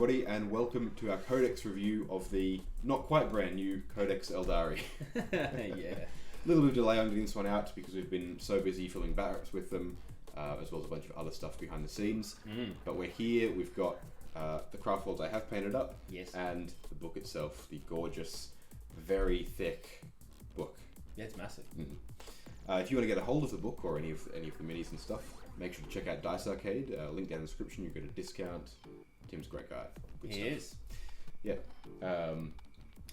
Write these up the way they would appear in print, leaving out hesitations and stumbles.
everybody, and welcome to our Codex review of the not quite brand new Codex Aeldari. Yeah. A little bit of delay on getting this one out because we've been so busy filling barracks with them, as well as a bunch of other stuff behind the scenes. But we're here, we've got the craft worlds I have painted up, Yes. and the book itself, the gorgeous, very thick book. Yeah, it's massive. If you want to get a hold of the book or any of the minis and stuff, make sure to check out Dice Arcade. Link down in the description. You get a discount. Tim's a great guy. Good He stuff. is. Yeah.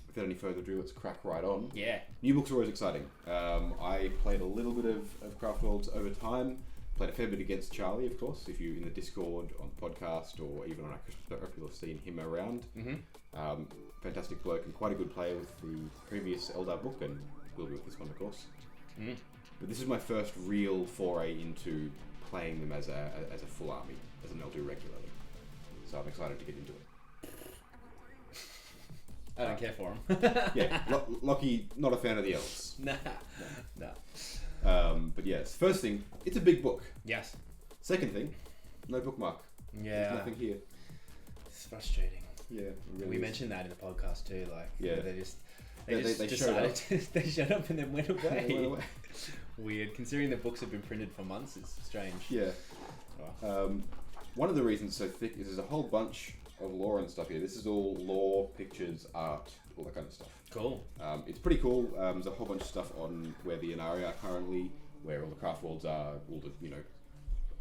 Without any further ado, let's crack right on. Yeah. New books are always exciting. I played a little bit of Craft Worlds over time. Played a fair bit against Charlie, of course. If you're in the Discord, on the podcast, or even on our Christmas Spectrum, you'll have seen him around. Fantastic bloke and quite a good player with the previous Eldar book, and will be with this one, of course. But this is my first real foray into playing them as a full army, as an Eldar regularly. So I'm excited to get into it. I don't care for him. Yeah, Lockie, not a fan of the elves. Nah. But yes, first thing, it's a big book. Yes. Second thing, no bookmark. Yeah. There's nothing here. It's frustrating. Yeah, it really We is. mentioned that in the podcast too. Like, Yeah. they just They decided showed they showed up and then went away. They went away. Weird, considering the books have been printed for months. It's strange. Yeah. Oh. One of the reasons it's so thick is there's a whole bunch of lore and stuff here. This is all lore, pictures, art, all that kind of stuff. Cool. It's pretty cool. There's a whole bunch of stuff on where the Aeldari are currently, where all the craft worlds are, all the,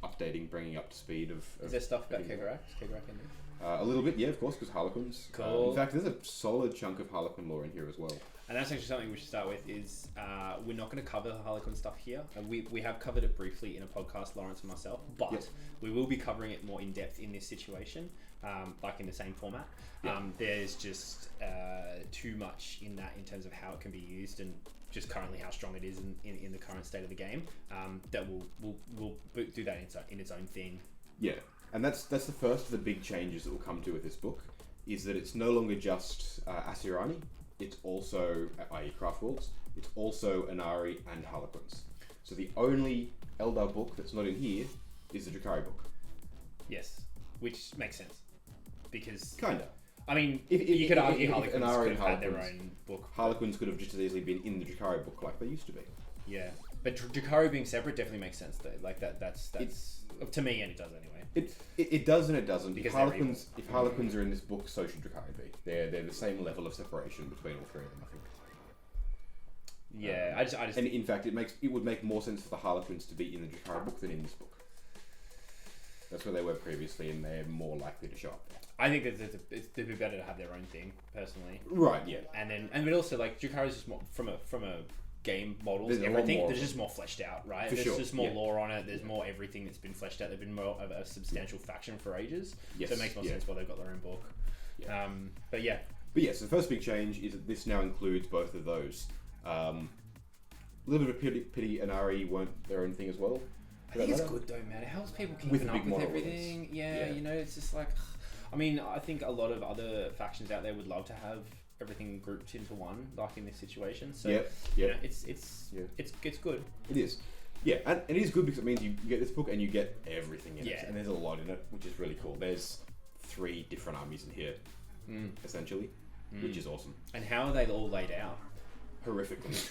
updating, bringing up to speed of... Is there stuff about Kegarak? In there? A little bit, yeah, of course, because Harlequins. Cool. In fact, there's a solid chunk of Harlequin lore in here as well. And that's actually something we should start with is we're not going to cover the Harlequin stuff here. We have covered it briefly in a podcast, Lawrence and myself, but Yep. we will be covering it more in depth in this situation, like in the same format. Yep. There's just too much in that in terms of how it can be used and just currently how strong it is in the current state of the game. That we'll do that in its own thing. Yeah, and that's the first of the big changes that we'll come to with this book, is that it's no longer just Asirani, it's also, i.e. Craft Worlds, it's also Anari and Harlequins. So the only Eldar book that's not in here is the Drakari book. Yes, which makes sense because Kinda. I mean, If you could argue if Harlequins Anari could and have had their Harlequins- own book. Harlequins could have just as easily been in the Drakari book like they used to be. Yeah, but Drakari being separate definitely makes sense though. Like that's to me, and it does anyway. It does and it doesn't. Because If Harlequins are in this book, so should Drakari be. They're the same level of separation between all three of them, I think. Yeah, I just And in fact, it would make more sense for the Harlequins to be in the Drakari book than in this book. That's where they were previously, and they're more likely to show up there. I think that it'd be better to have their own thing personally. Right. Yeah. But also like Drakari is just more from a game models, There's a lot everything. more There's of just more fleshed out, right? For There's sure, just more yeah. lore on it. There's more everything that's been fleshed out. They've been more of a substantial faction for ages. Yes, So it makes more yeah. sense why they've got their own book. Yeah. But yeah. But yes, the first big change is that this now includes both of those. A little bit of pity Anari weren't their own thing as well. I think it's good though, man. It helps people With keeping the up big with model everything. ones. Yeah, Yeah. it's just like, I mean, I think a lot of other factions out there would love to have everything grouped into one, like in this situation. So, Yep. it's good. It is. Yeah, and it is good because it means you get this book and you get everything in it. Yeah. And there's a lot in it, which is really cool. There's 3 different armies in here, essentially, which is awesome. And how are they all laid out? Horrifically.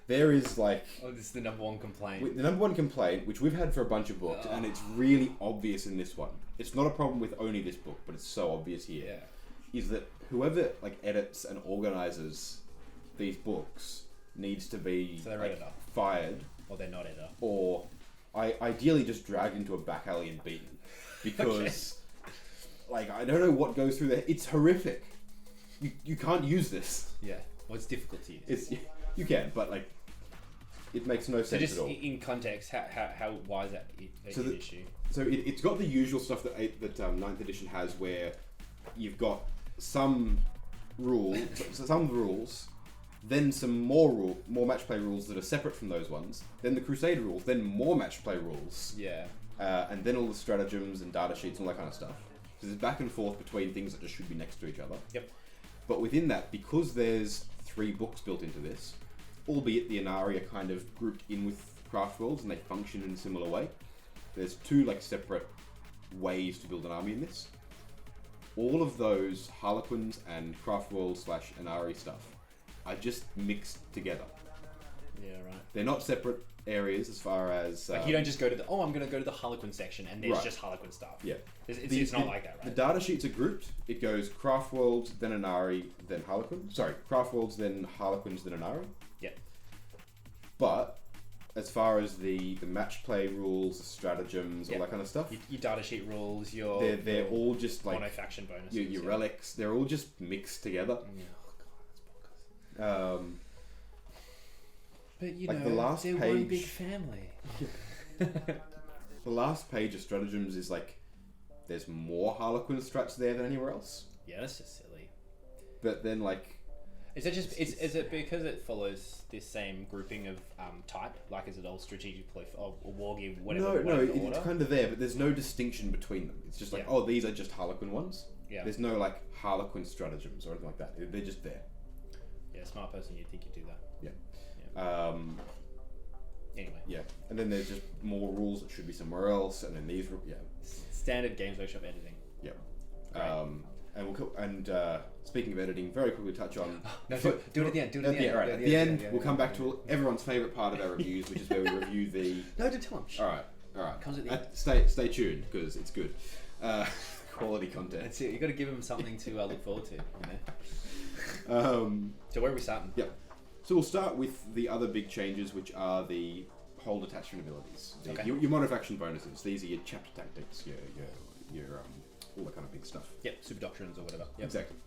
There is like... Oh, this is the number one complaint. The number one complaint, which we've had for a bunch of books, and it's really obvious in this one. It's not a problem with only this book, but it's so obvious here. Yeah. Is that whoever edits and organizes these books needs to be So they're editor. fired, Or they're not editor. or ideally just dragged into a back alley and beaten, because I don't know what goes through there. It's horrific. You can't use this. Yeah. Well, it's difficult to use. You can, but it makes no So sense just at all. in context, how why is that an issue? So it's got the usual stuff that 9th edition has, where you've got some rules, then some more match play rules that are separate from those ones, then the Crusade rules, then more match play rules, Yeah. and then all the stratagems and data sheets and all that kind of stuff. So there's back and forth between things that just should be next to each other. Yep. But within that, because there's 3 books built into this, albeit the Anari are kind of grouped in with Craft Worlds and they function in a similar way, there's 2 separate ways to build an army in this. All of those Harlequins and Craft World / Aeldari stuff are just mixed together. Yeah, right. They're not separate areas as far as... Like you don't just go to I'm going to go to the Harlequin section and there's Right. just Harlequin stuff. Yeah. It's not like that, right? The data sheets are grouped. It goes Craft Worlds, then Aeldari, then Harlequin. Sorry, Craft Worlds, then Harlequins, then Aeldari. Yeah. But as far as the match play rules, the stratagems, all that kind of stuff, your data sheet rules, they're all just like mono-faction bonuses. your relics. They're all just mixed together. Yeah. Oh, God, that's bonkers. But like the last they're page, one big family. the last page of stratagems is like there's more Harlequin strats there than anywhere else. Yeah, that's just silly. But then like, is it because it follows this same grouping of type? Like, is it all strategic play or war game, whatever? No, it's kind of there, but there's no distinction between them. It's just like, oh, these are just Harlequin ones. Yeah. There's no like Harlequin stratagems or anything like that. They're just there. Yeah, smart person, you'd think you'd do that. Anyway. Yeah, and then there's just more rules that should be somewhere else, and then these, Standard Games Workshop editing. Yeah. Great. And speaking of editing, very quickly touch on. No, do it at the end. At the end, we'll come back to everyone's favourite part of our reviews, which is where we review the. No, don't tell them. All right. Comes at the end. Stay tuned because it's good. Quality content. That's it. You got to give them something to look forward to. You know? So where are we starting? Yep. So we'll start with the other big changes, which are the whole detachment abilities. Your mono-faction bonuses. These are your chapter tactics, your all that kind of big stuff. Yep, super doctrines or whatever. Yep. Exactly.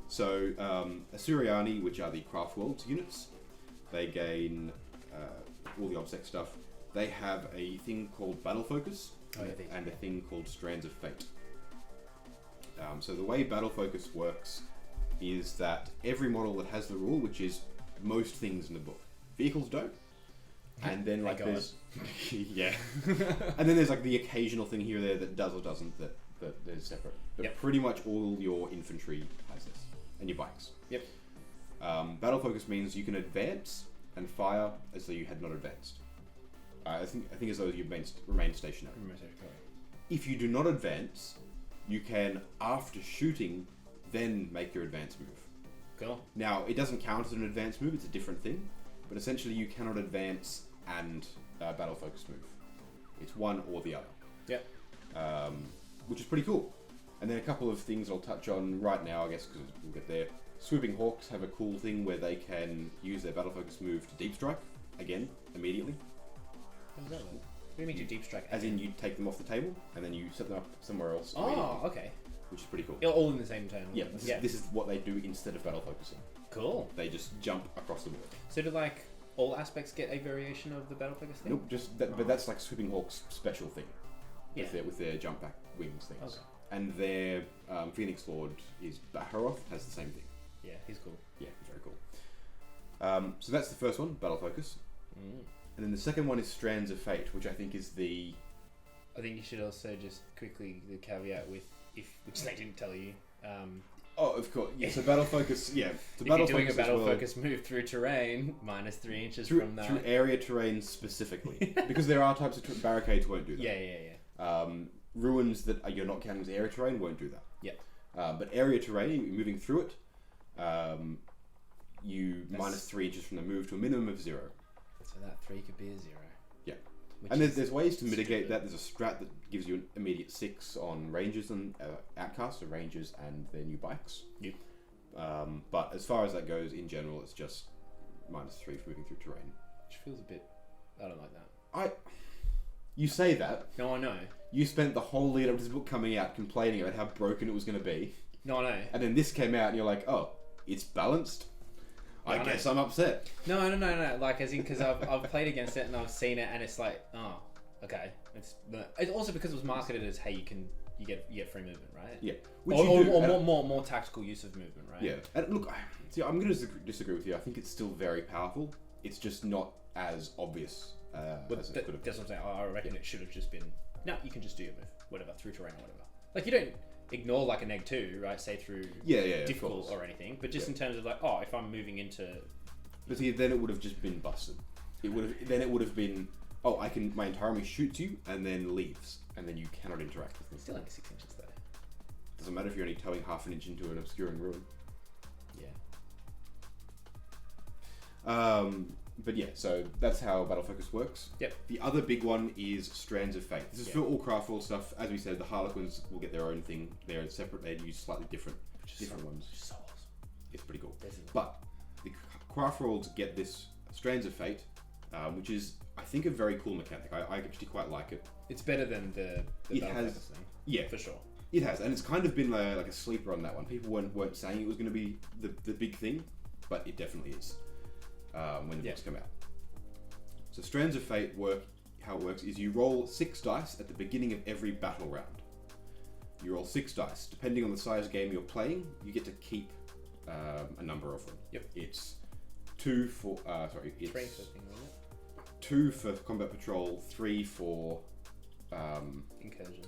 So Assyriani, which are the Craft Worlds units, they gain all the OBSEC stuff. They have a thing called Battle Focus and a thing called Strands of Fate. So the way Battle Focus works is that every model that has the rule, which is most things in the book, vehicles don't, and then like there's yeah, and then there's like the occasional thing here or there that does or doesn't that is separate. But pretty much all your infantry has this, and your bikes. Yep. Battle Focus means you can advance and fire as though you had not advanced. I think as though you remain stationary. If you do not advance, you can, after shooting, then make your advance move. Cool. Now, it doesn't count as an advance move, it's a different thing, but essentially you cannot advance and Battle Focus move. It's one or the other. Yep. Which is pretty cool. And then a couple of things I'll touch on right now, I guess, because we'll get there. Swooping Hawks have a cool thing where they can use their Battle Focus move to Deep Strike, again, immediately. How does that work? What do you mean you Deep Strike? As in you take them off the table, and then you set them up somewhere else. Oh, okay. Which is pretty cool. All in the same turn. Yeah, this is what they do instead of Battle Focusing. Cool. They just jump across the board. So do like all aspects get a variation of the Battle Focus thing? Nope, but that's like Swooping Hawk's special thing. Yeah. With their jump back wings things. Okay. And their Phoenix Lord is Baharoth, has the same thing. Yeah, he's cool. Yeah, he's very cool. So that's the first one, Battle Focus. And then the second one is Strands of Fate, which I think is the... I think you should also just quickly the caveat with which they didn't tell you. Oh, of course. Yeah, so Battle Focus, yeah. So if you're doing a Battle Focus move through terrain, minus 3 inches from that. Through area terrain specifically. Because there are types of barricades won't do that. Yeah. Ruins that you're not counting as area terrain won't do that. Yeah. But area terrain, you're moving through it, you minus 3 inches from the move to a minimum of 0. So that 3 could be a 0. Yeah. And there's ways to mitigate that. There's a strat that gives you an immediate 6 on Rangers and Outcasts, so Rangers and their new bikes. Yep. But as far as that goes, in general, it's just minus 3 for moving through terrain. Which feels a bit... I don't like that. You say that. No, I know. You spent the whole lead up to this book coming out complaining about how broken it was going to be. No, I know. And then this came out and you're like, oh, it's balanced? I guess I'm upset. No. Like, as in, because I've played against it and I've seen it and it's like, oh, okay. It's also because it was marketed as, hey, you get free movement, right? Yeah. Or more tactical use of movement, right? Yeah. And look, I'm going to disagree with you. I think it's still very powerful. It's just not as obvious as it could have. That's what I'm saying. I reckon it should have just been, no, you can just do your move, whatever, through terrain or whatever. Like, you don't ignore like a neg 2, right? Say through difficult or anything, but just in terms of like, oh, if I'm moving into, but see, then it would have just been busted. It would have been Oh, my entire army shoots you and then leaves, and then you cannot interact with them. Still only 6 inches though. Doesn't matter if you're only towing half an inch into an obscuring ruin. Yeah. But yeah, so that's how Battle Focus works. Yep. The other big one is Strands of Fate. This is for all craft world stuff. As we said, the Harlequins will get their own thing. They're separate. They use slightly different ones. Which is so awesome. It's pretty cool. Definitely. But the craft worlds get this Strands of Fate, which is, I think, a very cool mechanic. I actually quite like it. It's better than the Battle Focus thing. Yeah, for sure. It has, and it's kind of been like a sleeper on that one. People weren't saying it was going to be the big thing, but it definitely is when the books come out. So Strands of Fate how it works is you roll 6 dice at the beginning of every battle round. You roll 6 dice. Depending on the size game you're playing, you get to keep a number of them. Yep. It's 2 for... it's 3 for thing, wasn't it? 2 for combat patrol, 3 for...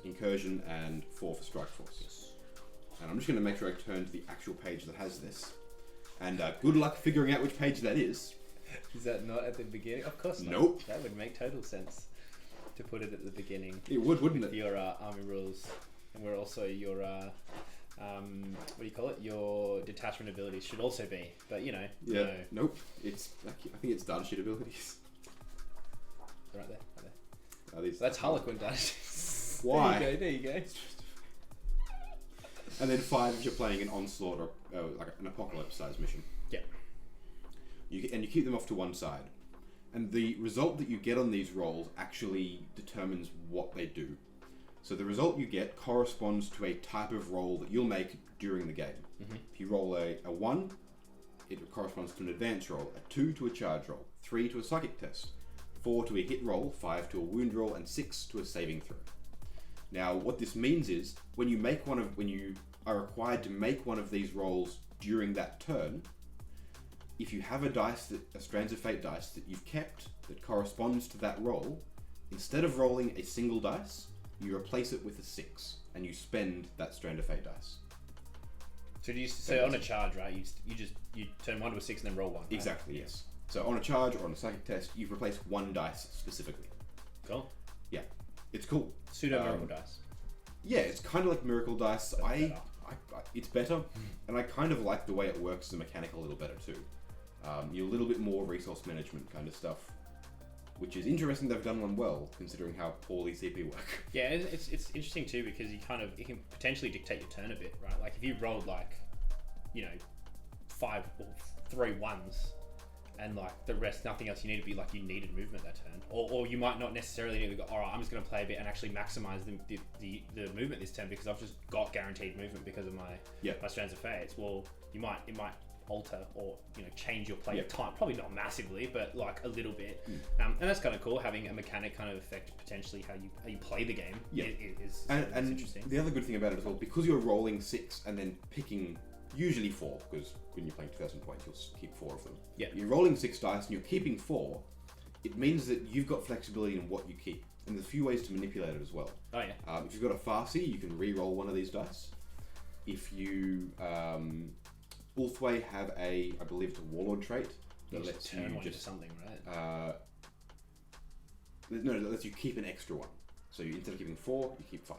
incursion, and 4 for strike force. Yes. And I'm just going to make sure I turn to the actual page that has this. And good luck figuring out which page that is. Is that not at the beginning? Of course not. Nope. That would make total sense to put it at the beginning. It would, wouldn't it? Your army rules, and where also your what do you call it? Your detachment abilities should also be. But Yeah. no. Nope. I think it's data sheet abilities. Right there. That's Harlequin data sheets. Why? There you go. And then 5 if you're playing an onslaught or like an apocalypse size mission. Yeah. You keep them off to one side. And the result that you get on these rolls actually determines what they do. So the result you get corresponds to a type of roll that you'll make during the game. Mm-hmm. If you roll a 1, it corresponds to an advance roll, a 2 to a charge roll, 3 to a psychic test, 4 to a hit roll, 5 to a wound roll, and 6 to a saving throw. Now, what this means is when you are required to make one of these rolls during that turn, if you have a Strands of Fate dice that you've kept that corresponds to that roll, instead of rolling a single dice, you replace it with a 6, and you spend that Strand of Fate dice. So on a charge, right? You turn 1 to a 6 and then roll 1. Right? Exactly. Yes. So on a charge or on a psychic test, you've replaced 1 dice specifically. Cool. Yeah, it's cool. Pseudo miracle dice. Yeah, it's kind of like miracle dice. It's better, and I kind of like the way it works as a mechanic a little better too. You're a little bit more resource management kind of stuff, which is interesting. They've done one well considering how poorly CP work. Yeah, it's interesting too because it can potentially dictate your turn a bit, right? Like if you rolled 5 or 3 1s. And the rest, nothing else you need to be you needed movement that turn, or you might not necessarily need to go. All right, I'm just going to play a bit and actually maximize the movement this turn because I've just got guaranteed movement because of my Strands of Fates. Well, it might alter or change your play time. Probably not massively, but a little bit. And that's kind of cool having a mechanic kind of affect potentially how you play the game. Yeah, is interesting. The other good thing about it as well, because you're rolling 6 and then picking. Usually 4, because when you're playing 2,000 points, you'll keep 4 of them. Yeah. You're rolling 6 dice and you're keeping 4. It means that you've got flexibility in what you keep. And there's a few ways to manipulate it as well. Oh, yeah. If you've got a Farsi, you can re-roll one of these dice. If you... Ulthway have I believe it's a Warlord trait that lets you turn one just... to something, right? No, that lets you keep an extra one. So instead of keeping 4, you keep 5.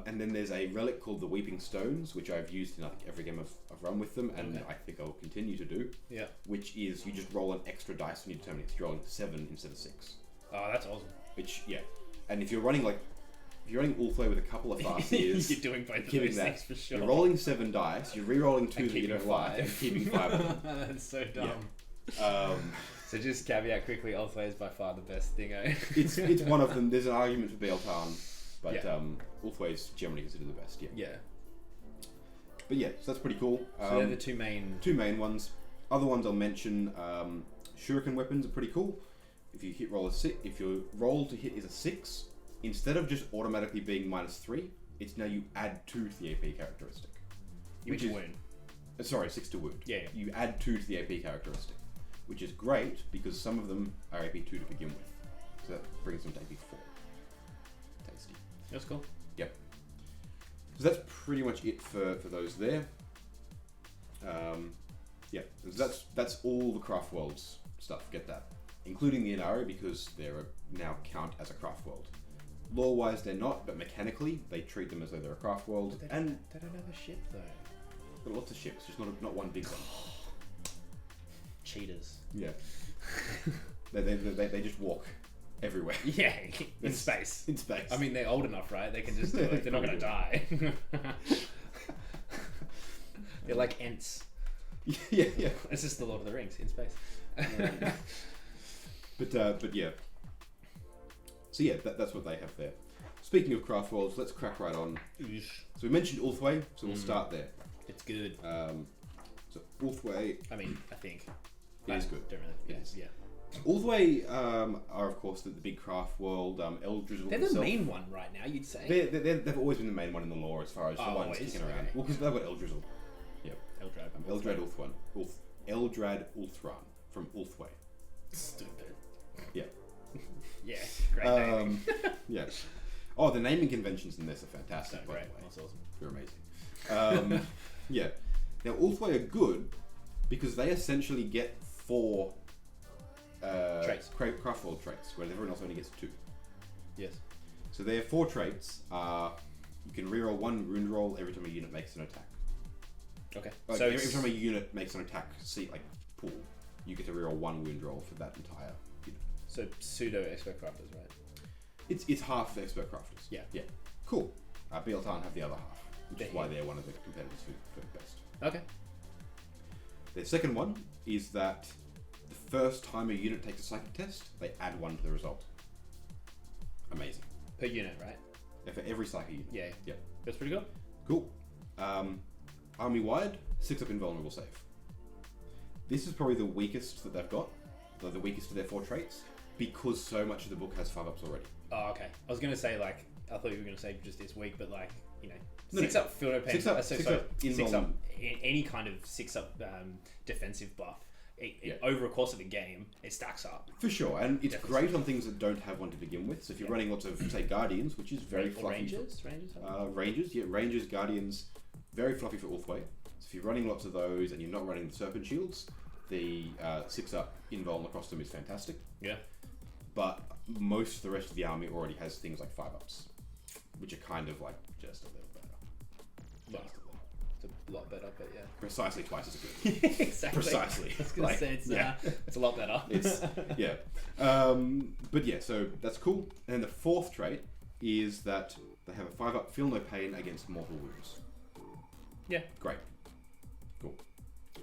And then there's a relic called the Weeping Stones, which I've used in every game I've run with them, and I think I'll continue to do. Yeah. Which is you just roll an extra dice when you determine it. You're rolling 7 instead of 6. Oh, that's awesome. Which and if you're running Ulthway with a couple of Farsiers, you're doing both of those things for sure. You're rolling 7 dice. You're re-rolling 2 that you don't like, and keeping 5 of them. That's so dumb. Yeah. So just caveat quickly, Ulthway is by far the best thing. It's one of them. There's an argument for Beltan. But Ulthway is generally considered the best, Yeah. But yeah, so that's pretty cool. So they're the two main ones. Other ones I'll mention, shuriken weapons are pretty cool. If you if your roll to hit is a 6, instead of just automatically being -3, it's now you add 2 to the AP characteristic. Which is wound. 6 to wound. Yeah. You add 2 to the AP characteristic, which is great because some of them are AP 2 to begin with. So that brings them to AP 4. Tasty. That's cool. Yep. So that's pretty much it for those there. Yeah, that's all the Craft Worlds stuff. Get that. including the Aeldari because they're now count as a craft world. Lore-wise, they're not, but mechanically, they treat them as though they're a craft world. They And don't have a ship though. got lots of ships, just not one big one. Cheaters. Yeah. they just walk everywhere. Yeah, in space. In space. I mean, they're old enough, right? They can just do it. They're not going to die. They're like Ents. Yeah. It's just the Lord of the Rings in space. But yeah. So yeah, that's what they have there. Speaking of craft worlds, let's crack right on. So we mentioned Ulthwé, so we'll start there. It's good. So Ulthwé, I mean, I think it is good. Don't really. It is. Yeah. Ulthwé are of course the big craft world. Eldritch. They're the main one right now. You'd say. They've always been the main one in the lore as far as the ones always? kicking around. Okay. Well, because they've got Eldrizzle. Yep. Eldrad. Eldrad Ulthran from Ulthwé. Stupid. Yeah. Yeah. Great naming. Yeah. Oh, the naming conventions in this are fantastic. By Great. the way, That's awesome. they're amazing. Yeah. Now Ulthwé are good because they essentially get 4 Traits. craft world traits, whereas everyone else only gets 2. Yes. So their 4 traits are: you can reroll 1 wound roll every time a unit makes an attack. Okay. Like So every time a unit makes an attack, pool, you get to reroll 1 wound roll for that entire unit. So pseudo expert crafters, right? It's half of expert crafters. Yeah. Yeah. Cool. Bieltan have the other half, which is Yeah. why they're one of the competitors for best. Okay. Their second one is that the first time a unit takes a psychic test, they add 1 to the result. Amazing. Per unit, right? Yeah, for every psychic unit. Yeah. Yep. That's pretty good. Cool. Army wide, 6 up invulnerable save. This is probably the weakest that they've got, the weakest of their 4 traits, because so much of the book has 5 ups already. Oh, okay. I was gonna say like I thought you were gonna say just this week, but like No, 6 up field no pain. 6 up, 6 up 6 up any kind of 6 up defensive buff. Over a course of a game, it stacks up. For sure, and it's Definitely. great on things that don't have 1 to begin with. So if you're running lots of, say, Guardians, which is very fluffy. Rangers. Rangers, Guardians, very fluffy for Ulthwé. So if you're running lots of those and you're not running the Serpent Shields, the 6 up invuln across them is fantastic. Yeah. But most of the rest of the army already has things like 5 ups, which are kind of like just a little better. Well, it's a lot better, but yeah. Precisely twice as good. Exactly. Precisely. I was gonna say it's a lot better. Yeah. But yeah, so that's cool. And then the 4th trait is that they have a 5 up, feel no pain against mortal wounds. Yeah. Great. Cool.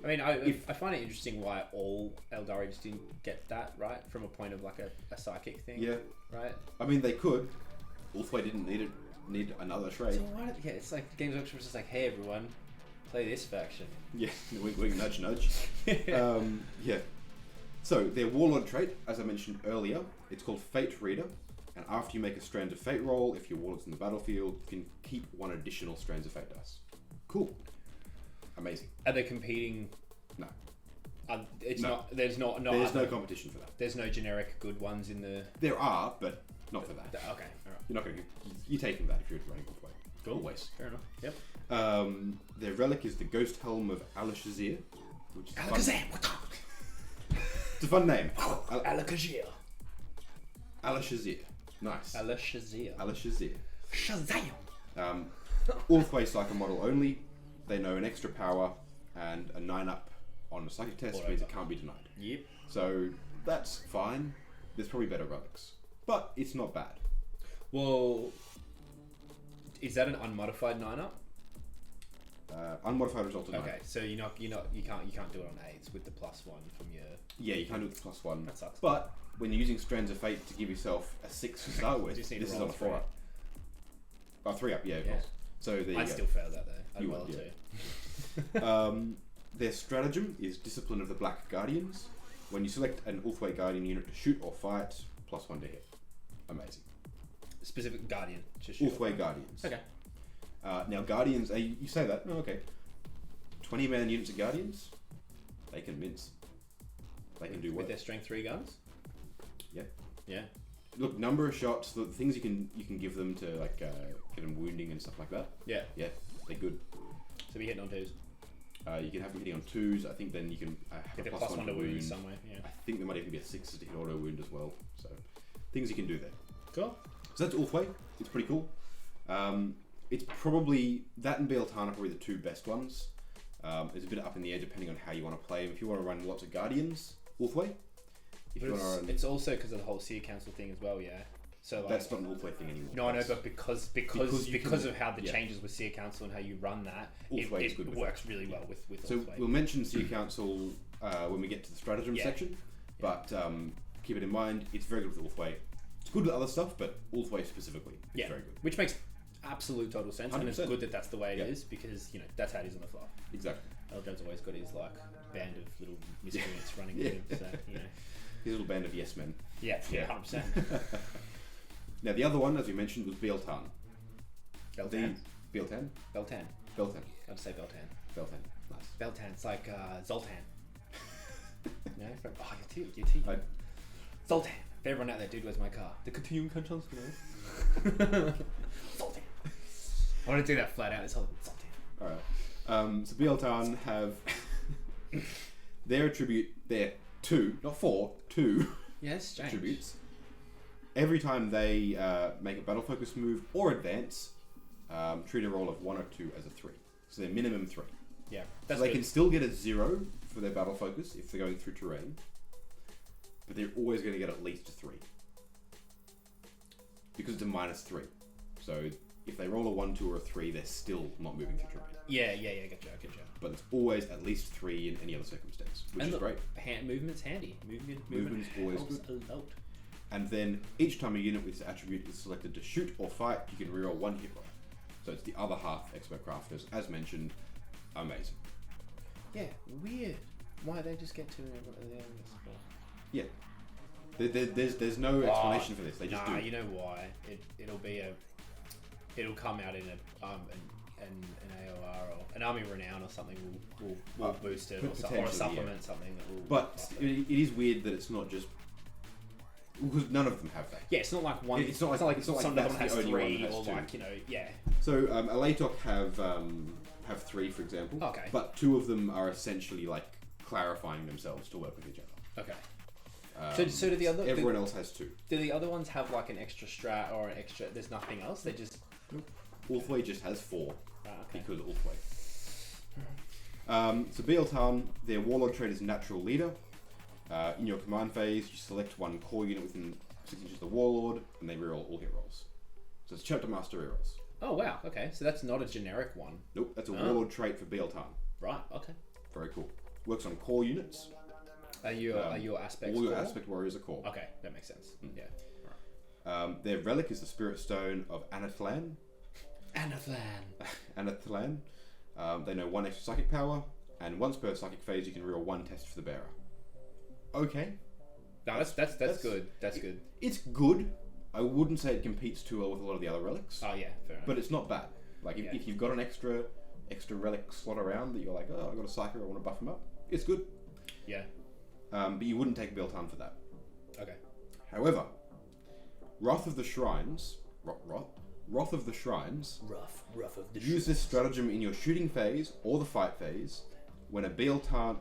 I mean, I find it interesting why all Aeldari just didn't get that, right? From a point of like a psychic thing. Yeah. Right? I mean, they could. Ulthwé didn't need another trait. So why yeah, it's like Games Workshop was just like, hey everyone, play this faction. Yeah, wink, nudge, nudge. Yeah. So their Warlord trait, as I mentioned earlier, it's called Fate Reader, and after you make a Strands of Fate roll, if your Warlord's in the battlefield, you can keep 1 additional Strands of Fate dice. Cool. Amazing. Are they competing? No. It's No. not. There's no competition for that. There's no generic good ones in the. There are, but not for that. Okay, all right. You're not going to. You're taking that if you're running Ulthwé. Cool. Always. Fair enough. Yep. Their relic is the Ghost Helm of Alashazir, which is Alakazam. It's a fun name. Alakazir. Alashazir. Nice. Alashazir. Alashazir. Shazam. Ulthwé Psycho model only. They know an extra power and a 9 up on a psychic test means it can't be denied. Yep. So that's fine. There's probably better relics, but it's not bad. Well, is that an unmodified 9-up? Unmodified result of 9. Okay, so you can't do it on 8s with the +1 from your. Yeah, you can't do it with +1. That sucks. But when you're using Strands of Fate to give yourself a 6 to start with, Just need this to is roll on a a 4 up. 3 up, yeah, of Yeah. course. So there you I'd go. still fail that though. I'd You roll would, it yeah. too. Their stratagem is Discipline of the Black Guardians. When you select an Ulthwé Guardian unit to shoot or fight, +1 to hit. Amazing. Specific Guardian. Just shoot. Ulthwé Guardians. Okay. Now Guardians, you say that, oh, okay. 20-man units of Guardians, they can mince. They can do with work. their strength 3 guns. Yeah. Yeah. Look, number of shots, the things you can give them to like get them wounding and stuff like that. Yeah. Yeah, they're good. So be hitting on 2s. You can have them hitting on 2s. I think then you can have Get a the +1 +1 to wound somewhere. Yeah. I think there might even be a 6 to hit auto wound as well. So things you can do there. Cool. So that's Ulthwé. It's pretty cool. It's probably that and Bealtan are probably the two best ones. It's a bit up in the air depending on how you want to play them. If you want to run lots of Guardians, Ulthwé. It's also because of the whole Seer Council thing as well, yeah. So like, that's not an Ulthwé thing anymore. No, I know, but because of how the yeah. changes with Seer Council and how you run that, it works really well with So Ulthwé. we'll mention Seer Council when we get to the stratagem section, but keep it in mind, it's very good with Ulthwé. It's good with other stuff, but Ulthwé specifically is very good. Which makes absolute total sense, 100%. And it's good that that's the way it is, because that's how it is on the fly. Exactly. Eldred's always got his like band of little miscreants running with him, so his little band of yes men. Yeah, 100%. Now the other one, as we mentioned, was Bealtan. Beltan? Bealtan? Beltan. Beltan. I'd say Beltan. Beltan. Nice. Beltan. It's like Zoltan. No? Your tea. Zoltan. If everyone out there, dude, where's my car? The continuing controls, Zoltan. I want to do that flat out. It's all Zoltan. Alright. So Bealtan have their attribute, their 2, not 4, 2 attributes. Every time they make a battle focus move or advance, treat a roll of 1 or 2 as a 3. So they're minimum 3. Yeah. So they can still get a 0 for their battle focus if they're going through terrain, but they're always going to get at least a 3. Because it's a -3. So if they roll a 1, 2, or a 3, they're still not moving through terrain. Yeah, gotcha. But it's always at least 3 in any other circumstance, which is great. Movement's handy. Movement is always helps good. a lot. And then each time a unit with this attribute is selected to shoot or fight, you can reroll 1 hit roll. So it's the other half expert crafters, as mentioned. Amazing. Yeah, weird. Why they just get to Yeah. There's no explanation for this. They just do. You know why? It'll come out in an AOR or an Army Renown or something will boost it, or a supplement something that will. But it is weird that it's not just because none of them have that. Yeah, it's not like one. It's not like some of them has 3 or like So Alatok have 3, for example. Okay. But 2 of them are essentially like clarifying themselves to work with each other. Okay. So do the other? Everyone else has 2. Do the other ones have like an extra strat or an extra? There's nothing else. They just. Ulthwé just has 4 because Ulthwé. Mm-hmm. So Bealtan, their Warlord Trait is Natural Leader. In your command phase, you select one core unit within 6 inches of the Warlord, and they reroll all hit rolls. So it's Chapter Master rerolls. Oh wow, okay. So that's not a generic one. Nope, that's a Warlord Trait for Bealtan. Right, okay. Very cool. Works on core units. Are your aspects all your core? aspect warriors are core. Okay, that makes sense. Yeah. Right. Their relic is the Spirit Stone of Anatlan. Anatlan. They know 1 extra psychic power, and once per psychic phase, you can reroll 1 test for the bearer. Okay. No, that's good. That's good. It's good. I wouldn't say it competes too well with a lot of the other relics. Oh yeah, fair enough. But it's not bad. Like if you've got an extra relic slot around that you're like, oh, I got a psyker, I want to buff him up. It's good. Yeah. But you wouldn't take Bealtan for that. Okay. However, Wrath of the Shrines. Wrath of the Shrines. Rough of the. Use this stratagem in your shooting phase or the fight phase. When a Bealtan,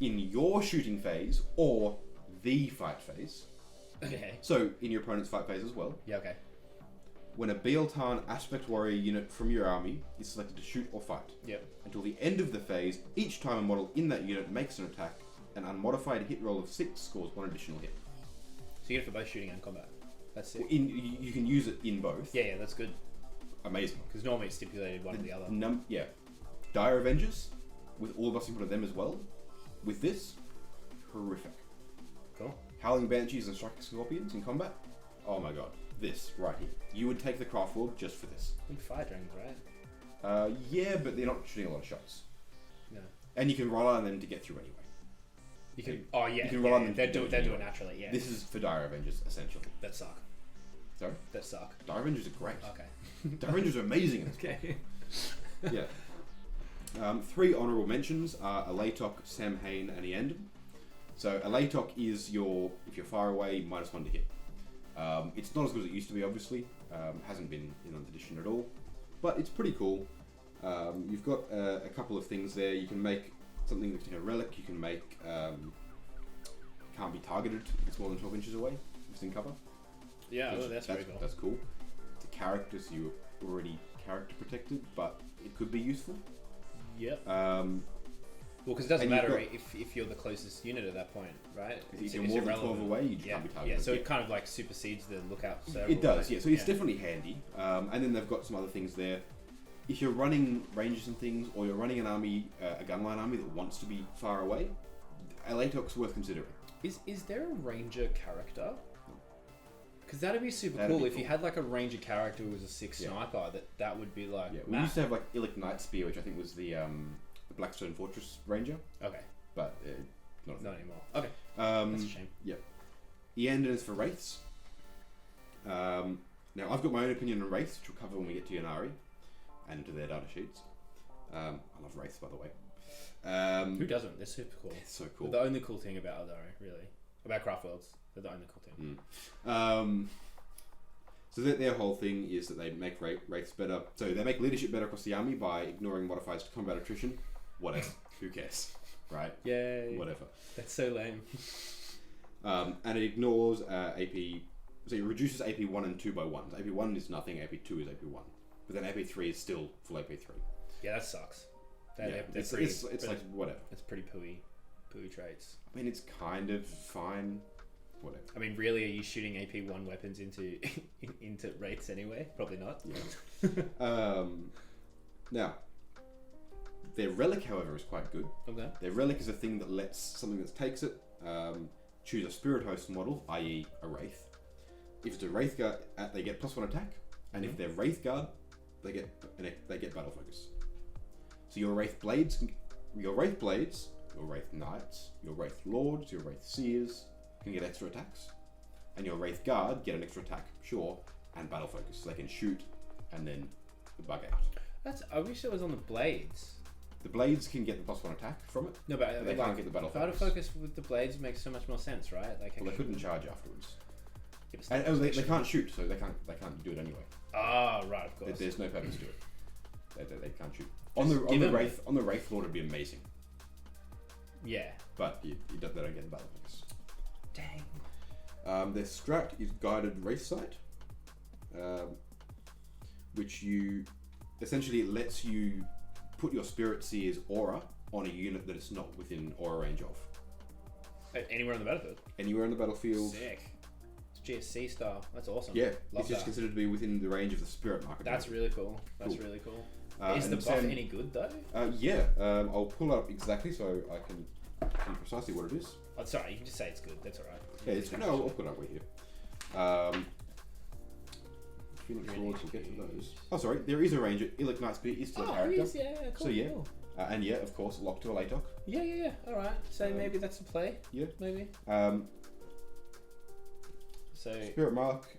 in your shooting phase or the fight phase. Okay. So in your opponent's fight phase as well. Yeah. Okay. When a Bealtan aspect warrior unit from your army is selected to shoot or fight. Yep. Until the end of the phase, each time a model in that unit makes an attack, an unmodified hit roll of 6 scores 1 additional hit. So you get it for both shooting and combat. That's it. You can use it in both. Yeah, that's good. Amazing. Because normally it's stipulated one or the other. Dire Avengers, with all of us input of them as well. With this, horrific. Cool. Howling Banshees and Striking Scorpions in combat. Oh my god. This, right here. You would take the Craftworld just for this. I think fire drones, right? Yeah, but they're not shooting a lot of shots. No. And you can rely on them to get through anyway. You can. Oh yeah. You can rely on them. They do it naturally. Yeah. This is for Dire Avengers, essentially. That suck. Sorry? That suck. Dire Avengers are great. Okay. Dire Avengers are amazing in this. Okay. Yeah. 3 honourable mentions are Alatok, Samhain, and Eandon. So Alatok is if you're far away, -1 to hit. It's not as good as it used to be, obviously. Hasn't been in 9th edition at all. But it's pretty cool. You've got a couple of things there. You can make something that can a relic. You can make can't be targeted if it's more than 12 inches away. If it's in cover. Yeah, that's very cool. That's cool. It's a character, so you're already character protected, but it could be useful. Yep. Well, because it doesn't matter if you're the closest unit at that point, right? If you're more than 12 away, you can't be targeted. Yeah, so it kind of like supersedes the lookout server. It does, yeah. So it's definitely handy. And then they've got some other things there. If you're running ranges and things, or you're running an army, a gunline army that wants to be far away, Aletok's worth considering. Is there a ranger character? Because that'd be super cool if you had like a ranger character who was a 6 sniper. That would be like. Yeah, we used to have like Illic Knight Spear, which I think was the Blackstone Fortress Ranger. Okay. But not anymore. Okay. That's a shame. Yeah. Eandon is for Wraiths. Now I've got my own opinion on Wraiths, which we'll cover when we get to Yannari and to their data sheets. I love Wraiths, by the way. Who doesn't? They're super cool. It's so cool. They're the only cool thing about Aeldari, really. About Craft Worlds. They're the only cool thing. So their whole thing is that they make Wraiths better. So they make leadership better across the army by ignoring modifiers to combat attrition. Whatever. Who cares? Right? Yay. Whatever. That's so lame. And it ignores AP. So it reduces AP 1 and 2 by 1. So AP 1 is nothing, AP 2 is AP 1. But then AP 3 is still full AP 3. Yeah, that sucks. It's like, whatever. It's pretty pooey traits. I mean, it's kind of fine. Whatever. I mean, really, are you shooting AP 1 weapons into Wraiths anyway? Probably not. Yeah. Now, their Relic, however, is quite good. Okay. Their Relic is a thing that lets something that takes it choose a Spirit Host model, i.e. a Wraith. If it's a Wraith Guard, they get +1 attack, and if they're Wraith Guard, they get Battle Focus. So your Wraith Blades, your Wraith Knights, your Wraith Lords, your Wraith Seers can get extra attacks, and your Wraith Guard get an extra attack, sure, and Battle Focus, so they can shoot and then bug out. I wish it was on the Blades. The Blades can get the +1 attack from it. No, but they can't get the Battle Focus. Battle Focus with the Blades makes so much more sense, right? Like, well, they couldn't charge afterwards. And they can't shoot, so they can't do it anyway. Ah, right, of course. There's no purpose to it. They can't shoot. On the Wraith Lord, it'd be amazing. Yeah. But they don't get the Battle Focus. Dang. Their strat is Guided Wraith Sight, which essentially it lets you put your Spirit Seer's aura on a unit that it's not within aura range of. Anywhere on the battlefield? Anywhere on the battlefield. Sick. It's GSC style. That's awesome. Yeah, it's just considered to be within the range of the Spirit market. That's really cool. That's really cool. Is the buff any good though? Yeah, I'll pull it up exactly so I can see precisely what it is. Oh, sorry, you can just say it's good. That's alright. Yeah, I'll put it up with you. Phoenix Lords will get to those. Oh, sorry, there is a ranger. Illic Knight Spear is still a character. Is, yeah, cool. So yeah, cool. And yeah, of course, locked to a Latok. Yeah. Alright, so maybe that's a play. Yeah. Maybe. So Spirit Mark,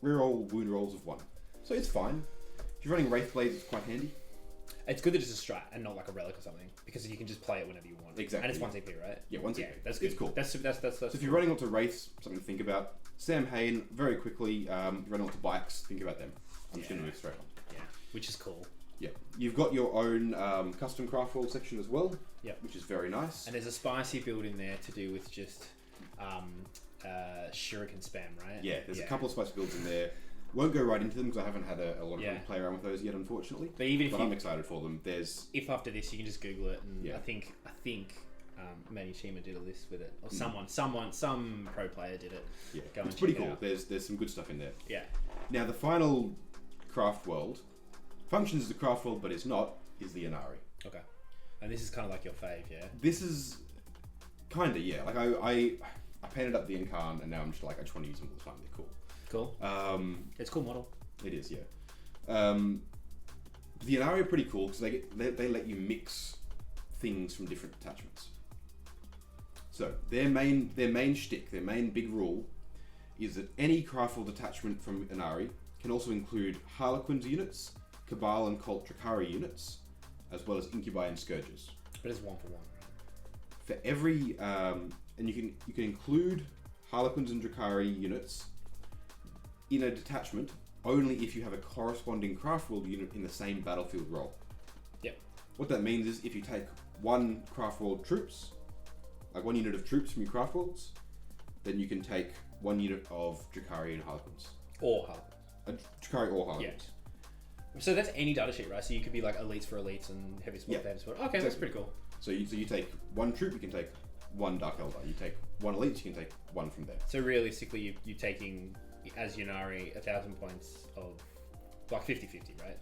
reroll wound rolls of 1. So it's fine. If you're running Wraith Blades, it's quite handy. It's good that it's a strat and not like a relic or something, because you can just play it whenever you want. Exactly. And it's 1 CP, right? Yeah, 1 CP. Yeah, that's good. It's cool. That's so if you're running onto Wraiths, something to think about. Sam Hain, very quickly, running onto bikes, think about them. I'm just going to move straight on. Yeah, which is cool. Yeah. You've got your own custom craft world section as well. Yeah. Which is very nice. And there's a spicy build in there to do with just shuriken spam, right? Yeah, there's a couple of spicy builds in there. Won't go right into them because I haven't had a lot of time to play around with those yet, unfortunately. But I'm excited for them. If after this you can just Google it, and I think Manny Shima did a list with it, or some pro player did it. Yeah, it's pretty cool. There's some good stuff in there. Yeah. Now the final craft world functions as a craft world, but it's not. Is the Yannari. Okay. And this is kind of like your fave, yeah. This is kind of Like I painted up the Incarn, and now I'm just like I just want to use them all the time. They're cool. Cool. It's a cool model. It is, yeah. The Yannari are pretty cool because they let you mix things from different detachments. So their main shtick, their main big rule, is that any craftful detachment from Yannari can also include Harlequins units, Cabal and Cult Drakari units, as well as Incubi and Scourges. But it's 1 for 1, right? For every and you can include Harlequins and Drakari units in a detachment only if you have a corresponding craft world unit in the same battlefield role. Yep. What that means is if you take 1 craft world troops like 1 unit of troops from your craft worlds, then you can take 1 unit of Drakari and Harlequins. Or Harlequins. Drakari or Harlequins. Yeah. So that's any data sheet, right? So you could be like elites for elites and heavy support for heavy support. Okay, that's pretty cool. So you take 1 troop, you can take 1 Dark Eldar. You take 1 elite, you can take 1 from there. So realistically, you're taking, as Yunari, 1,000 points of like 50-50, right?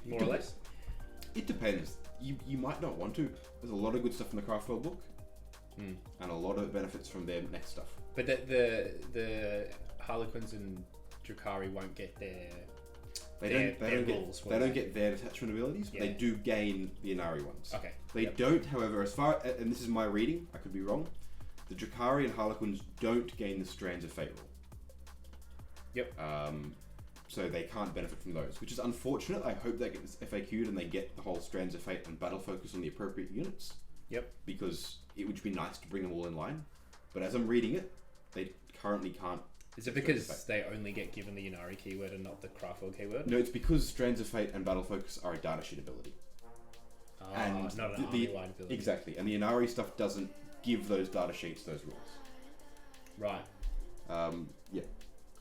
More or less? It depends. You might not want to. There's a lot of good stuff in the Craft World book. And a lot of benefits from their next stuff. But the Harlequins and Drakari won't get their rules. They don't get their detachment abilities, but they do gain the Inari ones. Okay. They don't, however, as far, and this is my reading, I could be wrong, the Drakari and Harlequins don't gain the Strands of Fate rule. Yep. So they can't benefit from those, which is unfortunate. I hope that gets FAQ'd and they get the whole Strands of Fate and battle focus on the appropriate units. Yep. Because it would be nice to bring them all in line. But as I'm reading it, they currently can't. Is it because they only get given the Yunari keyword and not the Craftworld keyword? No, it's because Strands of Fate and Battle Focus are a data sheet ability. And not an army-wide ability. Exactly, and the Inari stuff doesn't give those data sheets those rules. Right. Yeah.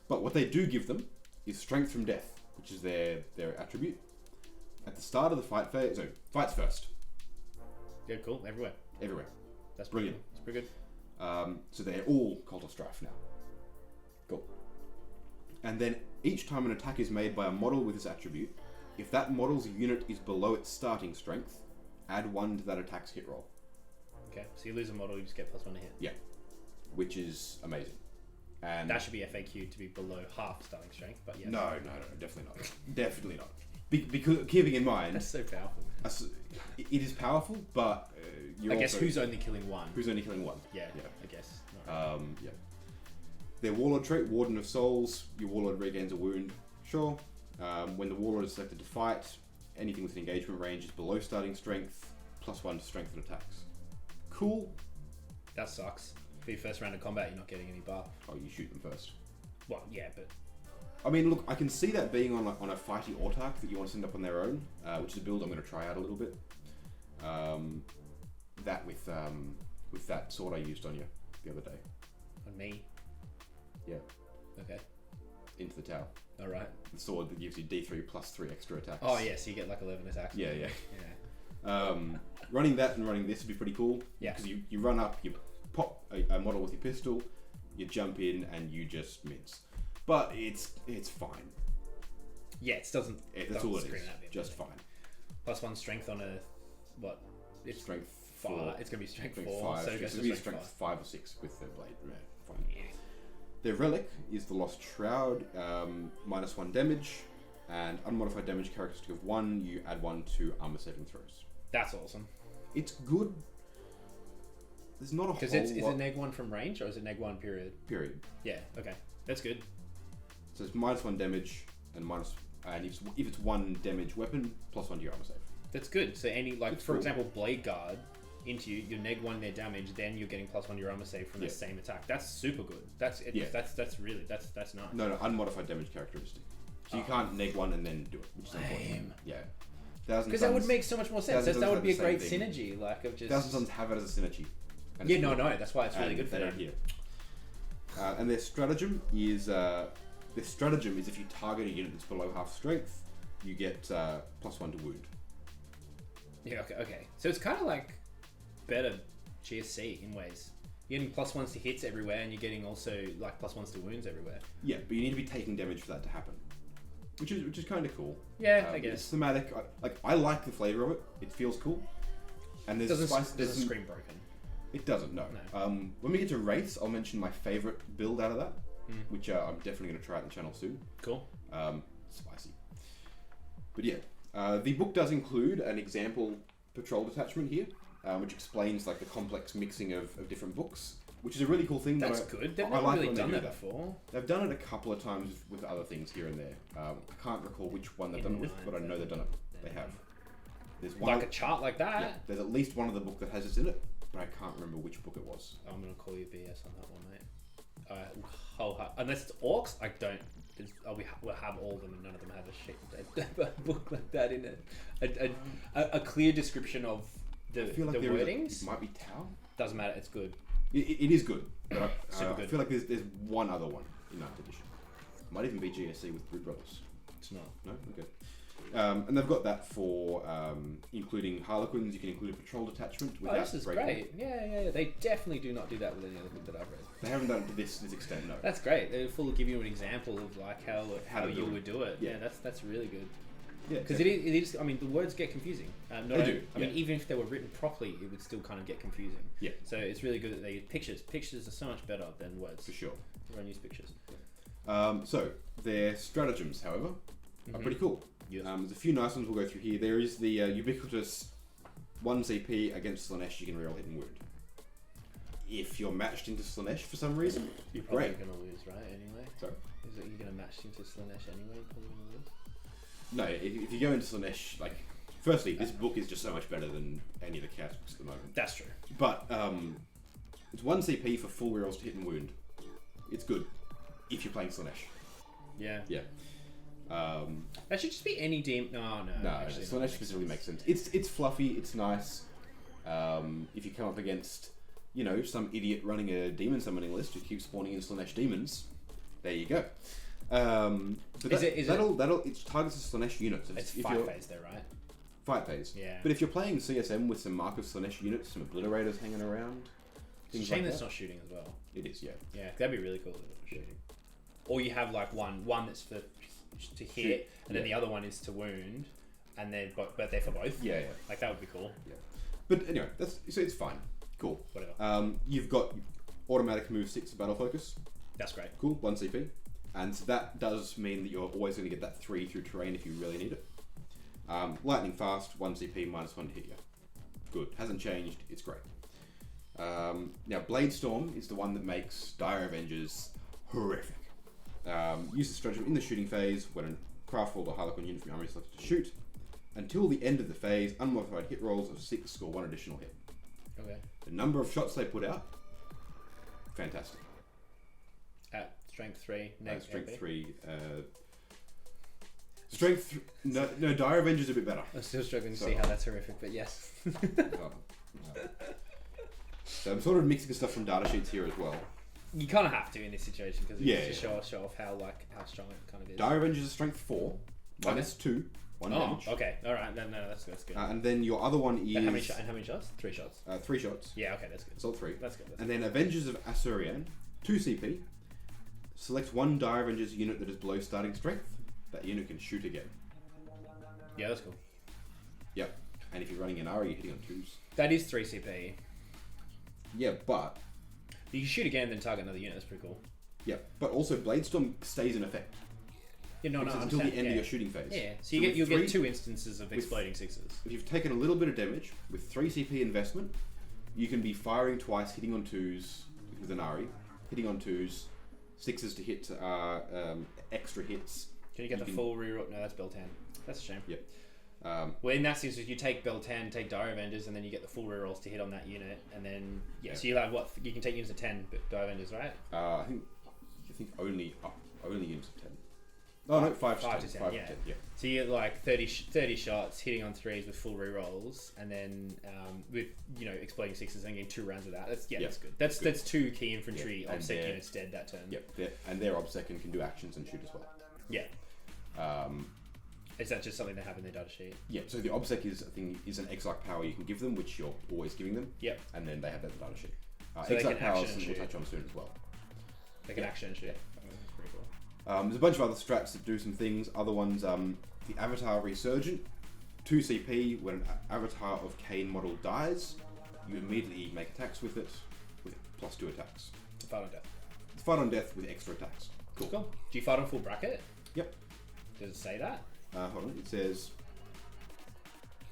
But what they do give them is Strength from Death, which is their attribute. At the start of the fight phase, so fights first. Yeah, cool. Everywhere. That's brilliant. It's pretty good. So they're all Cult of Strife now. Cool. And then each time an attack is made by a model with this attribute, if that model's unit is below its starting strength, add 1 to that attack's hit roll. Okay, so you lose a model, you just get +1 to hit. Yeah, which is amazing. And that should be FAQ to be below half starting strength, but yeah. No, definitely not. Definitely not. Because keeping in mind, that's so powerful. It is powerful, but I guess who's only killing 1? Who's only killing 1? Yeah. I guess. Yeah. Their Warlord trait, Warden of Souls. Your Warlord regains a wound. Sure. When the Warlord is selected to fight, anything with an engagement range is below starting strength, +1 to strength and attacks. Cool. That sucks. For your first round of combat, you're not getting any buff. Oh, you shoot them first. Well, yeah, but I mean, look, I can see that being on a fighty autarch that you want to send up on their own, which is a build I'm going to try out a little bit. That with that sword I used on you the other day. On me? Yeah. Okay. Into the tower. All right. The sword that gives you D3 plus 3 extra attacks. Oh yeah, so you get like 11 attacks. Yeah. Running that and running this would be pretty cool. Yeah. Because you run up, you pop a model with your pistol, you jump in and you just mince. But it's fine. Yeah, it doesn't. That's all it is. Just fine. +1 strength on a what? It's strength 5. 4. It's gonna be strength 4. 5. So it goes to be strength 5 or 6 with the blade. Yeah, fine. Yeah. Their relic is the Lost Shroud, -1 damage, and unmodified damage characteristic of 1. You add 1 to armor saving throws. That's awesome. It's good. There's not a whole lot. Because is it neg1 from range or is it neg1 period? Period. Yeah. Okay. That's good. So it's -1 damage and if it's 1 damage weapon, +1 to your armor save. That's good. So any It's for cool. example, blade guard into you, you're neg1 their damage, then you're getting +1 to your armor save from the same attack. That's super good. That's really nice. No, unmodified damage characteristic. So you can't neg1 and then do it, which is unfortunate. Yeah. Because that would make so much more sense. Thousand That would Suns be a have the great same thing. synergy, like of just. Thousand Suns have it as a synergy. And Yeah, it's no, good. that's why it's really good for they them. don't here. And their stratagem is if you target a unit that's below half strength, you get +1 to wound. Yeah, okay. So it's kind of like better GSC in ways. You're getting +1s to hits everywhere, and you're getting also like +1s to wounds everywhere. Yeah, but you need to be taking damage for that to happen, which is kind of cool. Yeah, I guess. It's thematic. I like the flavor of it. It feels cool. And there's Doesn't scream broken. It doesn't, no. When we get to Wraiths, I'll mention my favourite build out of that, which I'm definitely going to try out on the channel soon. Cool. Spicy. But yeah, the book does include an example patrol detachment here, which explains like the complex mixing of different books, which is a really cool thing. That's good. They've never really done that before. They've done it a couple of times with other things here and there. I can't recall which one they've done it with, but I know they've done it. They have. There's one like a chart like that? Yeah, there's at least one of the book that has this in it, but I can't remember which book it was. I'm going to call you BS on that one, mate. Unless it's orcs, I don't. We'll have all of them and none of them have a book like that in it. A clear description of the I feel like wordings. It might be Tau. Doesn't matter, it's good. It is good. But Super I good. feel like there's one other one in 9th edition. Might even be GSC with Brood Brothers. It's not. No? Okay. And they've got that for including Harlequins. You can include a patrol detachment without This is breaking. great. Yeah. They definitely do not do that with any other book that I've read. They haven't done it to this extent, no. That's great. They're full of giving you an example of like how to you do it. would do it. Yeah. That's really good. Yeah, Because it is. I mean, the words get confusing. They do. I mean, even if they were written properly, it would still kind of get confusing. Yeah. So it's really good that they use pictures. Pictures are so much better than words. For sure. Everyone use pictures. So their stratagems, however, are pretty cool. Yes. There's a few nice ones we'll go through here. There is the ubiquitous 1 CP against Slanesh. You can reroll hit and wound. If you're matched into Slanesh for some reason, You're probably great. going to lose, right? Anyway. Sorry. Is it you're going to match into Slanesh anyway? You're probably going to lose. No, if you go into Slanesh, like, firstly, this book is just so much better than any of the Chaos books at the moment. That's true. But it's 1 CP for full rerolls to hit and wound. It's good if you're playing Slanesh. Yeah. Yeah. That should just be any demon. No. No, actually, Slanesh specifically makes sense. It's fluffy. It's nice. If you come up against, some idiot running a demon summoning list who keeps spawning in Slanesh demons, there you go. So it targets the Slanesh units. It's if fight you're- phase though, right? Fight phase. Yeah. But if you're playing CSM with some Mark of Slanesh units, some obliterators hanging around, It's a things shame like that's that. not shooting as well. It is, yeah. Yeah, that'd be really cool if it was shooting. Or you have like one that's for to hit, and then the other one is to wound, and then but they're for both. Yeah. Like that would be cool. Yeah. But anyway, it's fine. Cool. Whatever. You've got automatic move 6 battle focus. That's great. Cool, 1 CP. And that does mean that you're always going to get that 3 through terrain if you really need it. Lightning fast, 1 CP, -1 to hit you. Good. Hasn't changed. It's great. Now, Blade Storm is the one that makes Dire Avengers horrific. Use the stratagem in the shooting phase when a craft rolled or Harlequin unit from your army is selected to shoot. Until the end of the phase, unmodified hit rolls of 6 score 1 additional hit. Okay. The number of shots they put out, fantastic. At strength 3, Strength 3. No, Dire Avengers are a bit better. I'm still struggling to see how that's horrific, but yes. Oh, no. So I'm sort of mixing stuff from data sheets here as well. You kind of have to in this situation because Yeah, it's to show off how strong it kind of is. Dire Avengers are strength 4, -2, 1 damage. Okay, all right, no, that's good. And then your other one is And how many shots? 3 shots. 3 shots. Yeah, okay, that's good. It's all 3. That's good. And then Avengers of Asurian, 2 CP. Select 1 Dire Avengers unit that is below starting strength. That unit can shoot again. Yeah, that's cool. Yep. And if you're running an Ari, you're hitting on 2s. That is 3 CP. Yeah, but You can shoot again and then target another unit. That's pretty cool. but also Blade Storm stays in effect. Yeah, no, Until the end of your shooting phase. Yeah, so with you'll three- get 2 instances of exploding 6s. If you've taken a little bit of damage with 3 CP investment, you can be firing twice, hitting on 2s with an Ari, hitting on 2s, 6s to hit extra hits. Can you get the full reroll? No, that's Bell 10. That's a shame. Yep. Well, in that sense, if you take Bell 10, take Dire Avengers, and then you get the full rerolls to hit on that unit, and then so you have what you can take units of 10 Dire Avengers, right? I think only units of 10. Oh no, 5 to 10. 5 to 10, 5 yeah. to 10, yeah. So you get like 30 shots hitting on 3s with full rerolls, and then with exploding 6s and getting 2 rounds of that. That's good. That's 2 key infantry Yeah, and obsec units dead that turn. Yep. And their obsec can do actions and shoot as well. Yeah. Is that just something they have in their data sheet? Yeah, so the obsec is an exarch power you can give them, which you're always giving them. Yep. And then they have that in the data sheet. So they exarch can powers action and we'll shoot. touch on soon as well. They can action and shoot. Yeah. That's pretty cool. There's a bunch of other strats that do some things. Other ones, the Avatar Resurgent, 2 CP. When an Avatar of Cain model dies, you immediately make attacks with it, with +2 attacks. Fight on death. It's fight on death with extra attacks. Cool. Do you fight on full bracket? Yep. Does it say that? Hold on. It says,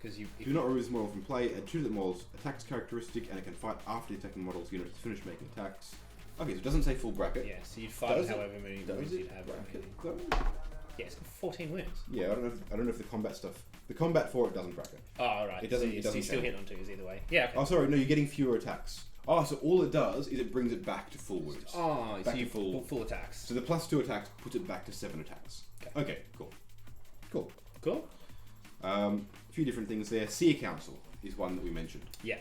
Because you do not remove this model from play. Add 2 to the model's attacks characteristic, and it can fight after the attacking model's unit has finished making attacks. Okay, so it doesn't say full bracket. Yeah, so you'd fight Does it? however many Does wounds it you'd have. bracket Maybe. though? Yeah, it's got 14 wounds. Yeah, I don't know if the combat stuff. The combat for it doesn't bracket. Oh, alright. It doesn't- So it doesn't you still change. hit on 2s either way. Yeah, okay. Oh, sorry, no, you're getting fewer attacks. Oh, so all it does is it brings it back to full wounds. Oh, back so you to full- full attacks. So the +2 attacks puts it back to 7 attacks. Okay, cool. Cool? A few different things there. Seer Council is one that we mentioned. Yeah.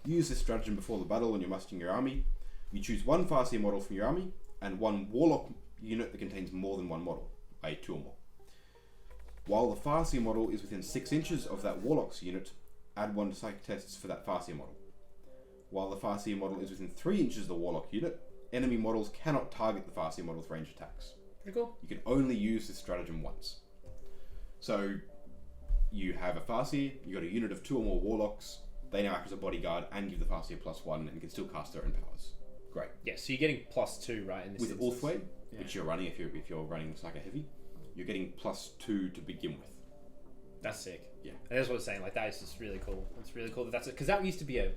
Use this stratagem before the battle when you're mustering your army. You choose one Farseer model from your army and one Warlock unit that contains more than one model, i.e. 2 or more. While the Farseer model is within 6 inches of that Warlock's unit, add 1 to psychic tests for that Farseer model. While the Farseer model is within 3 inches of the Warlock unit, enemy models cannot target the Farseer model with ranged attacks. Pretty cool. You can only use this stratagem once. So, you have a Farseer, you got a unit of 2 or more Warlocks, they now act as a bodyguard and give the Farseer +1 and can still cast their own powers. Great. Yeah, so you're getting +2, right? In this With instance. Orthway, which you're running if you're running Psycho Heavy, you're getting +2 to begin with. That's sick. Yeah. And that's what I was saying. Like, that is just really cool. It's really cool that that's it. Because that used to be you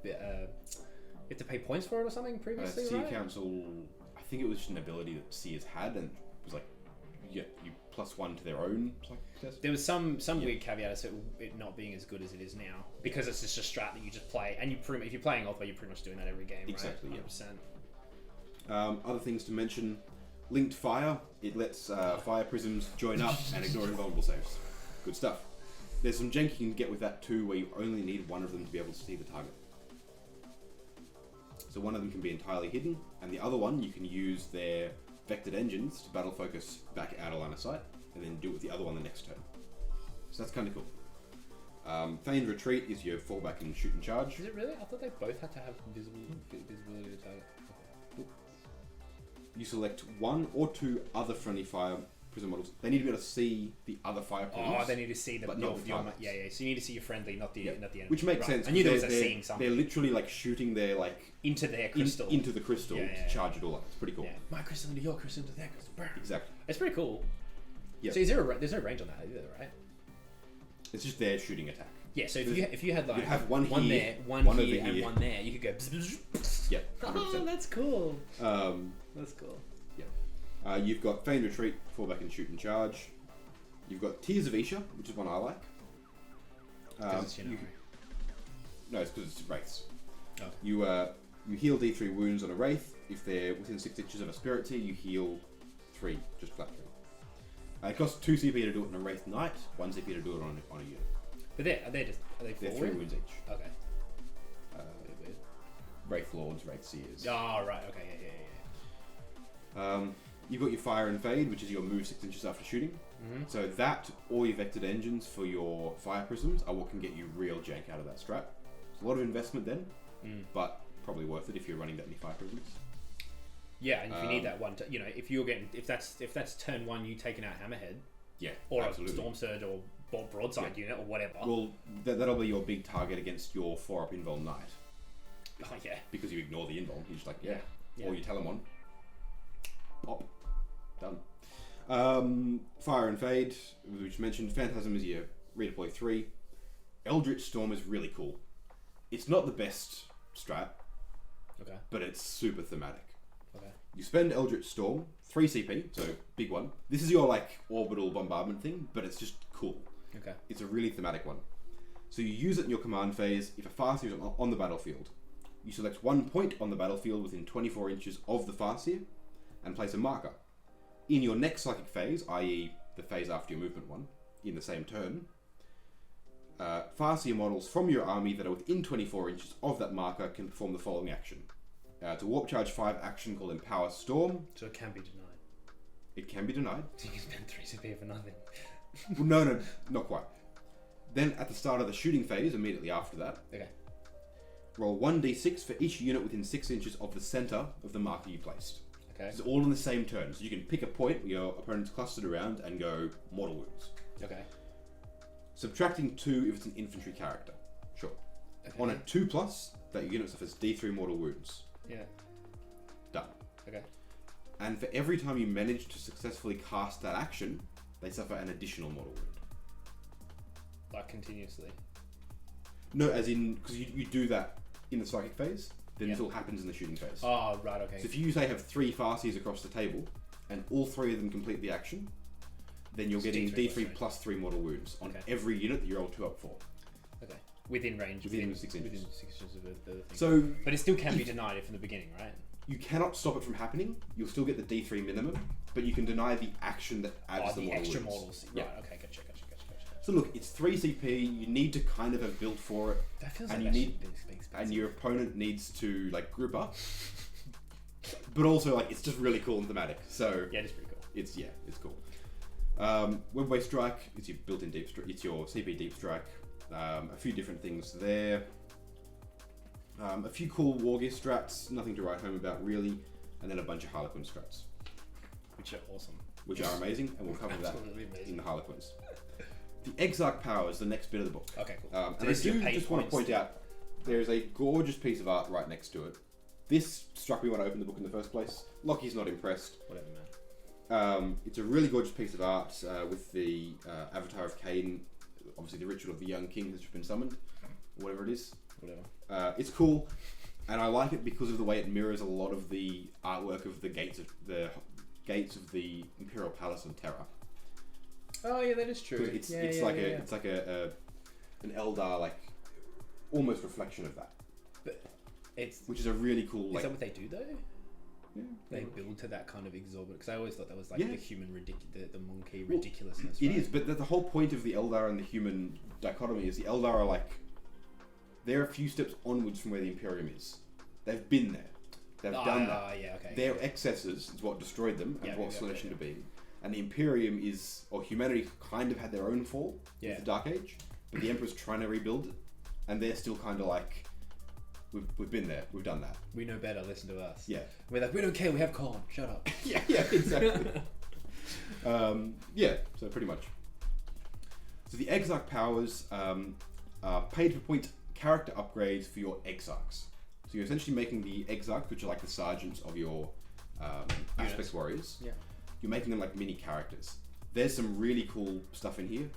have to pay points for it or something previously, Seer right? Council, I think it was just an ability that Seers had, and it was like, you +1 to their own psychic test. There was some weird caveat as to it not being as good as it is now, because it's just a strat that you just play, and if you're playing Orthway, you're pretty much doing that every game, Exactly, right? yeah. 100%. Other things to mention, Linked Fire, it lets fire prisms join up and ignore invulnerable saves. Good stuff. There's some jank you can get with that too, where you only need one of them to be able to see the target. So one of them can be entirely hidden, and the other one you can use their vectored engines to battle focus back out of line of sight, and then do it with the other one the next turn. So that's kind of cool. Feigned Retreat is your fallback and shoot and charge. Is it really? I thought they both had to have visibility to target. You select 1 or 2 other friendly fire prism models. They need to be able to see the other fire prisms. Oh, they need to see the but not the targets. yeah. So you need to see your friendly, not the enemy. Which makes right. sense. I knew there was they're, seeing something. They're literally like shooting their into their crystal. into the crystal Yeah. to charge it all up. It's pretty cool. Yeah. My crystal into your crystal into their crystal. Burn. Exactly. It's pretty cool. Yeah. So there's no range on that either, right? It's just their shooting attack. Yeah. So if you had like you'd have one here, there, one one here, over and here. one there, you could go. Yeah. Oh, 100%. that's cool. Um, That's cool. You've got Feigned Retreat, fallback and shoot and charge. You've got Tears of Isha, which is one I like. It's No, it's because it's wraiths. Oh. You heal D3 wounds on a wraith. If they're within 6 inches of a spirit tier, you heal 3, just flat 3. It costs 2 CP to do it on a wraith knight, 1 CP to do it on a unit. But are they They're 3 forward? wounds each. Okay. Weird. Wraith lords, wraith seers. Oh, right. Okay. Yeah. You've got your fire and fade, which is your move 6 inches after shooting. Mm-hmm. So that or your vectored engines for your fire prisms are what can get you real jank out of that strat. It's a lot of investment then, but probably worth it if you're running that many fire prisms. Yeah, and if you need that one, if that's turn 1, you taking out Hammerhead, Yeah, or absolutely. a Storm Surge or Broadside unit or whatever. Well, that'll be your big target against your 4-up invuln knight. Oh yeah. Because you ignore the invuln, you're just like, Yeah. Or you tell him on. Pop. Done. Fire and Fade, which mentioned. Phantasm is your redeploy 3. Eldritch Storm is really cool. It's not the best strat, Okay. but it's super thematic. Okay. You spend Eldritch Storm, 3 CP, so big one. This is your like orbital bombardment thing, but it's just cool. Okay. It's a really thematic one. So you use it in your command phase. If a Farseer is on the battlefield, you select 1 point on the battlefield within 24 inches of the Farseer and place a marker. In your next psychic phase, i.e. the phase after your movement one, in the same turn, Farseer models from your army that are within 24 inches of that marker can perform the following action. It's a Warp Charge 5 action called Empower Storm. So it can be denied. It can be denied. So you can spend 3 CP for nothing. Well, no, not quite. Then at the start of the shooting phase, immediately after that, Okay. roll 1d6 for each unit within 6 inches of the center of the marker you placed. Okay. It's all in the same turn, so you can pick a point where your opponent's clustered around and go mortal wounds. Okay. Subtracting 2 if it's an infantry character. Sure. Okay. On a 2+, that unit suffers D3 mortal wounds. Yeah. Done. Okay. And for every time you manage to successfully cast that action, they suffer an additional mortal wound. Like continuously. No, as in, because you do that in the psychic phase, then Yeah. this all happens in the shooting phase. Oh, right. Okay. So if you say have 3 Farseers across the table, and all 3 of them complete the action, then you're It's getting D3 D3 plus plus 3 mortal wounds on Okay. every unit that you roll 2 up for. Okay. Within range. Within 6 inches. Within 6 inches of the thing. So But it still can be denied if from the beginning, right? you cannot stop it from happening. You'll still get the D3 minimum, but you can deny the action that adds the the mortal extra wounds. mortals. Yeah. Right. Okay. Gotcha. So So look, it's 3 CP. You need to kind of have built for it, That feels and like you that need, should be expensive. and your opponent needs to like group up. But also, like, it's just really cool and thematic. So Yeah, it is pretty cool. it's cool. Web-Way Strike is your built-in deep strike. It's your CP deep strike. A few different things there. A few cool Wargear strats. Nothing to write home about really. And then a bunch of Harlequin strats, Which are awesome. which are amazing, and we'll cover that Absolutely amazing. in the Harlequins. The Exarch Power is the next bit of the book. Okay, cool. And I this your do pay just want to points? point out there is a gorgeous piece of art right next to it. This struck me when I opened the book in the first place. Lockie's not impressed. Whatever, man. It's a really gorgeous piece of art with the avatar of Cain, obviously the ritual of the young king that's been summoned, or whatever it is. Whatever. It's cool, and I like it because of the way it mirrors a lot of the artwork of the gates of the Imperial Palace on Terra. Oh yeah, that is true. It's like an Eldar like almost reflection of that. But it's which is a really cool. is Like, that what they do though? yeah, They build to that kind of exorbitant. Because I always thought that was like Yeah. the human the monkey ridiculousness. It right? is, but the whole point of the Eldar and the human dichotomy is the Eldar are like they're a few steps onwards from where the Imperium is. They've been there. They've done that. Yeah, okay. Their excesses is what destroyed them and Yeah, what yeah, slashed yeah, into being. And the Imperium is, or humanity kind of had their own fall Yeah. with the Dark Age, but the Emperor's trying to rebuild it, and they're still kind of like, we've been there, we've done that. We know better. Listen to us. Yeah. We're like, we don't care. We have Colin. Shut up. Yeah, exactly. So pretty much. So the Exarch powers are paid per point character upgrades for your Exarchs. So you're essentially making the Exarchs, which are like the sergeants of your Aspect Warriors. Yeah. You're making them like mini characters. There's some really cool stuff in here.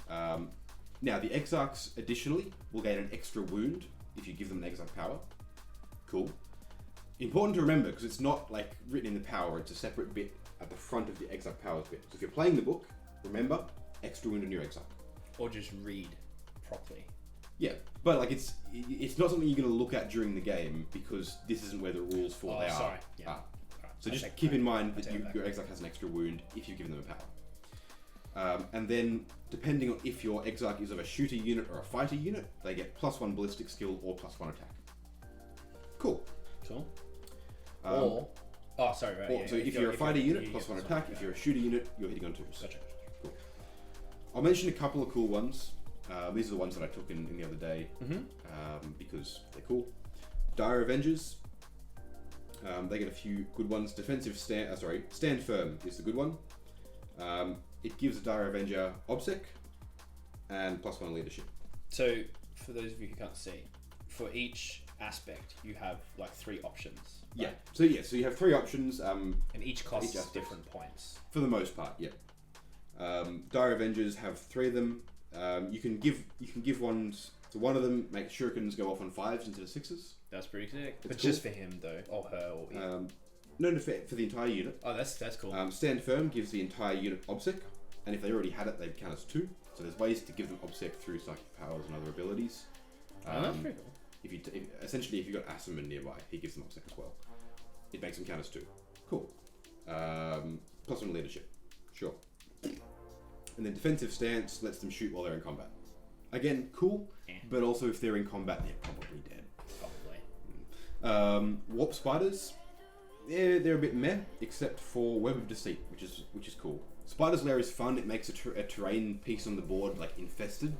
Now the Exarchs additionally will gain an extra wound if you give them an Exarch power. Cool. Important to remember because it's not like written in the power, it's a separate bit at the front of the Exarch powers bit. So if you're playing the book, remember, extra wound on your Exarch. Or just read properly. Yeah, but like it's not something you're going to look at during the game because this isn't where the rules for they sorry. are. Yeah. are. So I'll just take keep that in mind back. that I'll take your Exarch has an extra wound if you've given them a power. And then, depending on if your Exarch is of a shooter unit or a fighter unit, they get +1 ballistic skill or +1 attack. Cool. Cool. Or, Sorry, right. so if you're a fighter unit, +1 attack. If you're a shooter unit, you're hitting on 2s. Gotcha. Cool. I'll mention a couple of cool ones. These are the ones that I took in the other day because they're cool. Dire Avengers. They get a few good ones. Stand Firm is the good one. It gives a Dire Avenger Obsec and +1 leadership. So, for those of you who can't see, for each aspect, you have like 3 options. Yeah. right? So you have 3 options. And each costs Each aspect. different points. For the most part, yeah. Dire Avengers have 3 of them. You can give ones to one of them. Make shurikens go off on 5s instead of 6s. That's pretty sick. But cool. just for him though, or her, or him. No, for the entire unit. Oh, that's cool. Stand Firm gives the entire unit Obsec, and if they already had it, they'd count as 2. So there's ways to give them Obsec through psychic powers and other abilities. That's pretty cool. Essentially, if you've got Asserman nearby, he gives them Obsec as well. It makes them count as 2. Cool. +1 leadership. Sure. And then defensive stance lets them shoot while they're in combat. Again, cool, but also if they're in combat, they're probably dead. Probably. Warp spiders, they're a bit meh, except for Web of Deceit, which is cool. Spider's Lair is fun. It makes a terrain piece on the board like infested,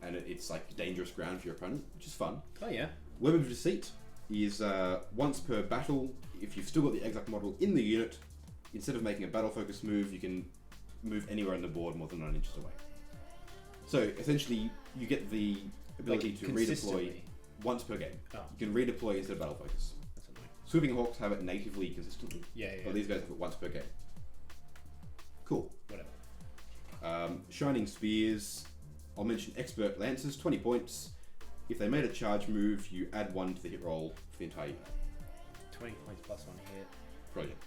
and it's like dangerous ground for your opponent, which is fun. Oh yeah. Web of Deceit is once per battle. If you've still got the Exarch model in the unit, instead of making a battle focus move, you can move anywhere on the board more than 9 inches away. So essentially, you get the ability to redeploy consistently. once per game. Oh. You can redeploy instead of battle focus. That's annoying. Swooping Hawks have it natively consistently, Yeah. but these guys have it once per game. Cool. Whatever. Shining Spears. I'll mention Expert Lancers, 20 points. If they made a charge move, you add 1 to the hit roll for the entire unit. 20 points +1 hit. Brilliant.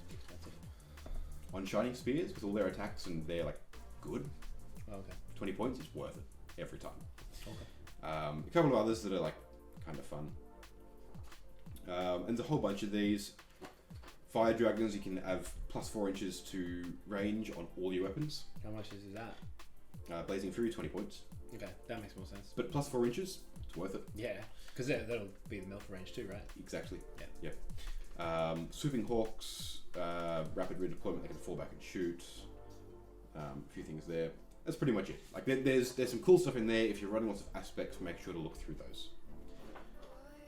It's expensive. On Shining Spears, with all their attacks and they're like good, Oh, okay. 20 points is worth it every time. Okay. A couple of others that are like kind of fun. And there's a whole bunch of these. Fire Dragons, you can have +4 inches to range on all your weapons. How much is that? Blazing Fury, 20 points. Okay, that makes more sense. But plus 4 inches, it's worth it. Yeah, because that'll be the melt range too, right? Exactly. Yeah. Swooping Hawks, rapid redeployment, they can fall back and shoot. A few things there. That's pretty much it. Like there's some cool stuff in there. If you're running lots of aspects, make sure to look through those.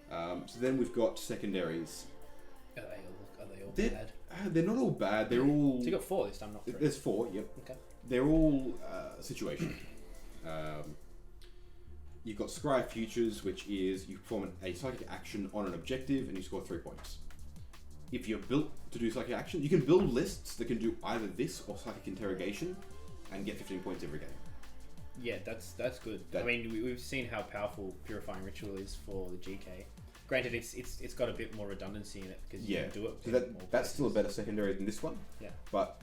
So then we've got secondaries. Are they all They're, bad? they're not all bad. They're all. So you got 4 this time, not 3. There's 4. Yep. Okay. They're all situational. You've got Scry Futures, which is you perform a psychic action on an objective and you score 3 points. If you're built to do psychic action, you can build lists that can do either this or psychic interrogation and get 15 points every game. Yeah, that's good. I mean, we've seen how powerful Purifying Ritual is for the GK. Granted, it's got a bit more redundancy in it because you can do it. So that's still a better secondary than this one. Yeah. But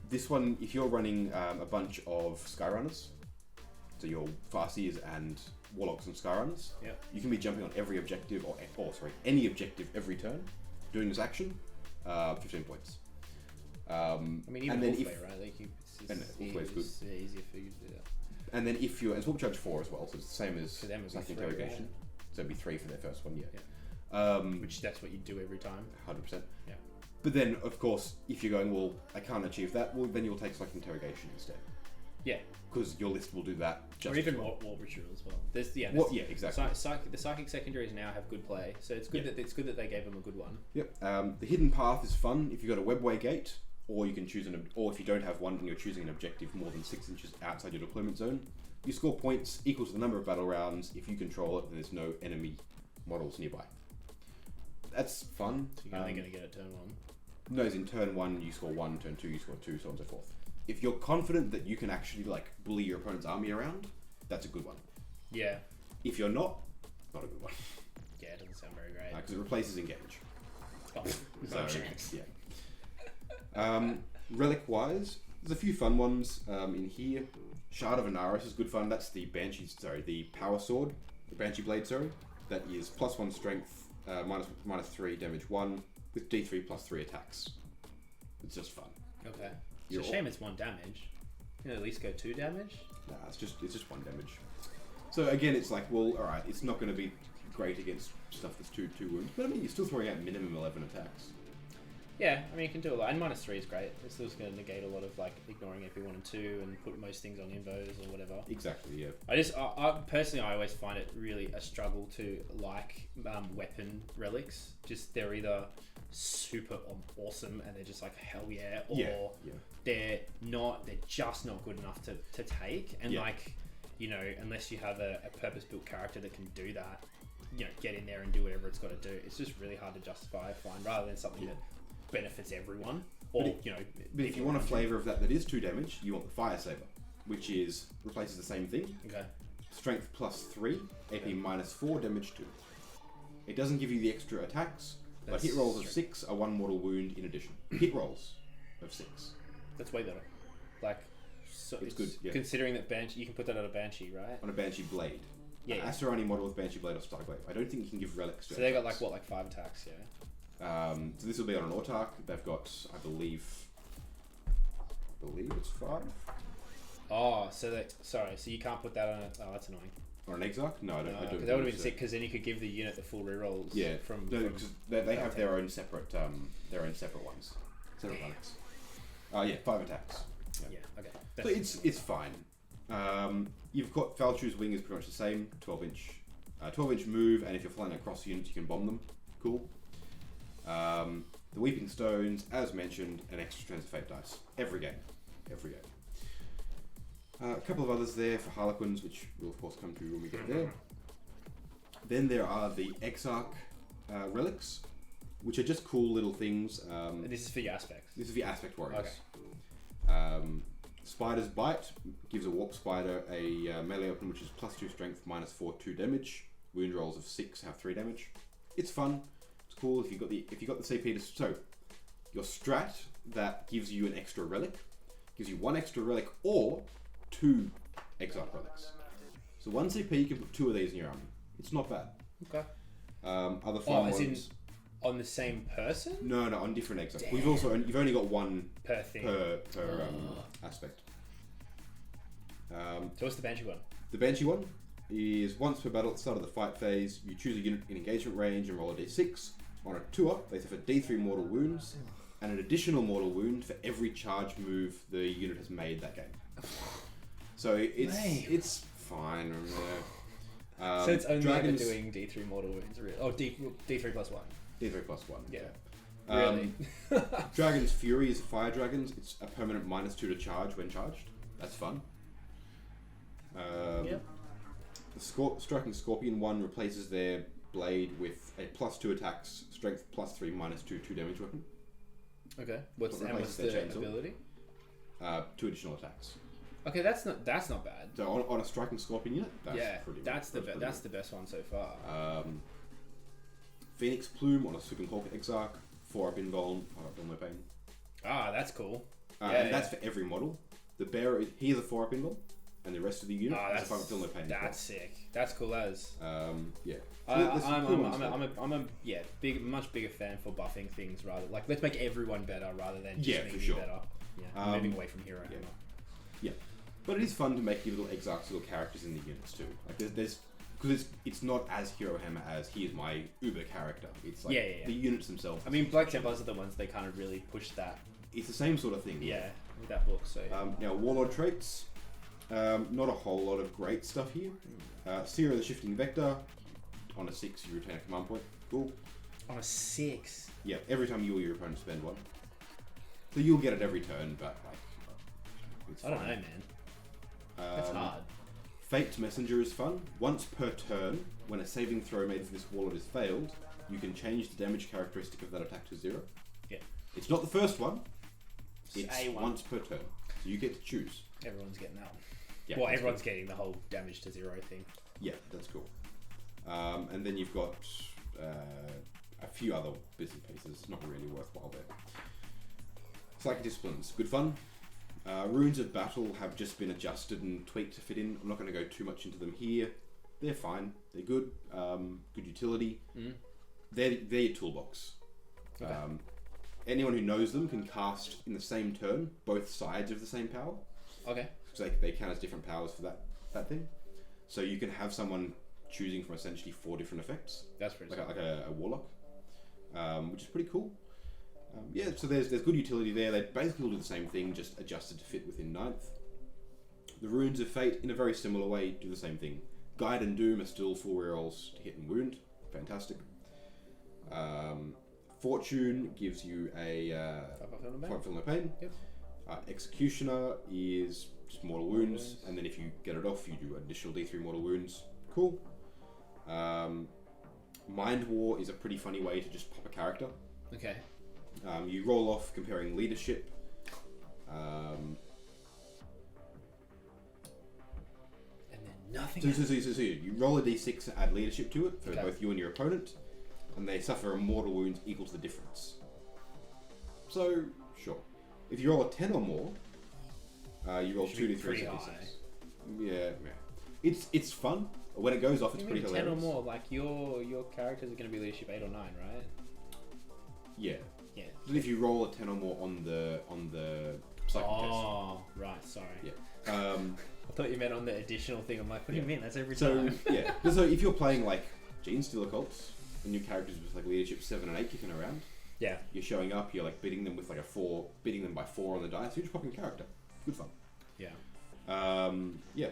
this one, if you're running a bunch of Skyrunners, so your Farseers and Warlocks and Skyrunners, you can be jumping on every objective any objective every turn, doing this action, 15 points. I mean, even Wolfway, right? Like Wolfway's good. Easier for you to do that. And then if you're, and Swap Charge 4 as well, so it's the same as like interrogation. Right? So it'd be 3 for their first one, Which that's what you do every time. 100%. Yeah. But then, of course, if you're going, well, I can't achieve that, well, then you'll take Psychic Interrogation instead. Yeah. Because your list will do that just or even well. War Ritual as well. There's exactly. The psychic secondaries now have good play, so it's good that they gave them a good one. Yep. The Hidden Path is fun if you've got a Webway Gate, or you can choose or if you don't have one and you're choosing an objective more than 6 inches outside your deployment zone, you score points equal to the number of battle rounds. If you control it, then there's no enemy models nearby. That's fun. So you're only going to get it turn 1. No, it's in turn 1 you score 1, turn 2 you score 2, so on and so forth. If you're confident that you can actually bully your opponent's army around, that's a good one. Yeah. If you're not a good one. Yeah, it doesn't sound very great. Because it replaces engage. Oh, so, no chance. Yeah. Relic wise, there's a few fun ones in here. Shard of Anaris is good fun. That's the the Power Sword, the Banshee Blade, that is +1 strength, -3 damage 1 with D3 +3 attacks. It's just fun. Okay. It's a shame it's 1 damage. You can at least go 2 damage. Nah, it's just 1 damage. So again, it's like, well, all right, it's not going to be great against stuff that's 2 wounds, but I mean, you're still throwing out minimum 11 attacks. Yeah, I mean, you can do a lot. And -3 is great. It's still going to negate a lot of ignoring AP1 and 2 and put most things on invos or whatever. Exactly, yeah. I personally, I always find it really a struggle to weapon relics. Just they're either super awesome and they're just like hell yeah, or they're just not good enough to take. And unless you have a purpose-built character that can do that, get in there and do whatever it's got to do. It's just really hard to justify rather than something that benefits everyone. Or but if you want a flavour of that is 2 damage, you want the Fire Saber, which replaces the same thing. Okay. Strength +3, AP -4, damage 2. It doesn't give you the extra attacks, but hit rolls of 6 are 1 mortal wound in addition. Hit rolls of 6. That's way better. It's good. Yeah. Considering that Banshee, you can put that on a Banshee, right? On a Banshee Blade. Yeah. Asterani model with Banshee Blade or Starglaive. I don't think you can give relics to So they got 5 attacks, yeah. So this will be on an Autark. They've got, I believe it's 5. Oh, so you can't put that on a... Oh, that's annoying. On an Exarch? No, I don't. Because that would have been sick, because then you could give the unit the full rerolls. Yeah, because they have their own separate ones. Separate relics. 5 attacks. Yeah, okay. So it's fine. You've got Falchu's wing is pretty much the same, 12-inch move, and if you're flying across units, you can bomb them. Cool. The Weeping Stones, as mentioned, an extra Strands of Fate dice. Every game. A couple of others there for Harlequins, which we'll of course come to when we get there. Then there are the Exarch relics, which are just cool little things. And this is for your aspects? This is for your aspect warriors. Okay. Spider's Bite gives a Warp Spider a melee weapon which is +2 strength, -4, 2 damage. Wound rolls of 6 have 3 damage. It's fun. It's cool if you got the CP to your strat that gives you an extra relic, gives you 1 extra relic or 2 Exarch relics. So 1 CP, you can put 2 of these in your army. It's not bad. Okay. Other fun ones. On the same person? No, on different Exarchs. You've only got 1 per thing per aspect. So what's the Banshee one? The Banshee one is once per battle at the start of the fight phase, you choose a unit in engagement range and roll a d6. On a 2-up, they suffer d3 mortal wounds and an additional mortal wound for every charge move the unit has made that game. So it's fine. So it's only ever doing d3 mortal wounds, really? Oh, d3 plus 1. D3 plus 1. Yeah. Really? Dragon's Fury is fire dragons. It's a permanent -2 to charge when charged. That's fun. Yep. The Striking Scorpion one replaces their blade with a +2 attacks, strength +3, -2, 2 damage weapon. Okay. What's the ability? 2 additional attacks. Okay, that's not bad. So on a Striking Scorpion unit, that's the best one so far. Phoenix Plume on a Sugan Hawk Exarch, 4-up invuln, 5-up no pain. Ah, that's cool. And that's for every model. The Bearer, he is a 4-up invuln, and the rest of the unit is a 5-up no pain. That's sick. That's cool as. Yeah. So I'm a much bigger fan for buffing things rather. Like, let's make everyone better rather than just making me better. Yeah. Moving away from Hero Hammer. Yeah. But it is fun to make your little Exarchs little characters in the units too. Like there's because it's not as Hero Hammer as he is my uber character. It's like the units themselves. I mean, Black Templars are the ones they kind of really push that. It's the same sort of thing. Yeah, with that book. So now Warlord Traits, not a whole lot of great stuff here. Seer of the Shifting Vector, on a 6 you retain a command point. Cool. On a 6. Yeah, every time you or your opponent spend one. So you'll get it every turn, but like it's I don't know, man. That's hard. Faked Messenger is fun. Once per turn, when a saving throw made for this warlord is failed, you can change the damage characteristic of that attack to 0. Yeah. It's not the first one. It's A1. once per turn. So you get to choose. Everyone's getting that one. Yeah, well, everyone's getting the whole damage to 0 thing. Yeah, that's cool. And then you've got a few other bits and pieces, not really worthwhile there. Psychic Disciplines, good fun. Runes of Battle have just been adjusted and tweaked to fit in. I'm not going to go too much into them here. They're fine. They're good. Good utility. They're your toolbox. Okay. Anyone who knows them can cast in the same turn both sides of the same power. Okay. So they count as different powers for that thing. So you can have someone choosing from essentially 4 different effects. That's pretty like a warlock, which is pretty cool. Yeah, so there's good utility there. They basically all do the same thing, just adjusted to fit within 9th. The Runes of Fate, in a very similar way, do the same thing. Guide and Doom are still 4 rerolls to hit and wound. Fantastic. Fortune gives you a 5 feel no pain. Yep. Executioner is just mortal wounds, and then if you get it off, you do additional D3 mortal wounds. Cool. Mind War is a pretty funny way to just pop a character. Okay. You roll off comparing leadership. And then nothing. So you roll a d6 and add leadership to it for both you and your opponent, and they suffer a mortal wound equal to the difference. So, sure. If you roll a 10 or more, you roll 2d3 d6. Yeah. It's fun. When it goes off, it's pretty hilarious. 10 or more, like your characters are going to be leadership 8 or 9, right? Yeah. Yeah. But if you roll a 10 or more on the psychic test. Oh, right. Sorry. Yeah. I thought you meant on the additional thing. I'm like, what do you mean? That's every time. Yeah. So if you're playing like Genestealer cults and your characters with like leadership 7 and 8 kicking around, yeah, you're showing up. You're like beating them with like a 4, beating them by 4 on the dice. You're just popping character. Good fun. Yeah. Yeah.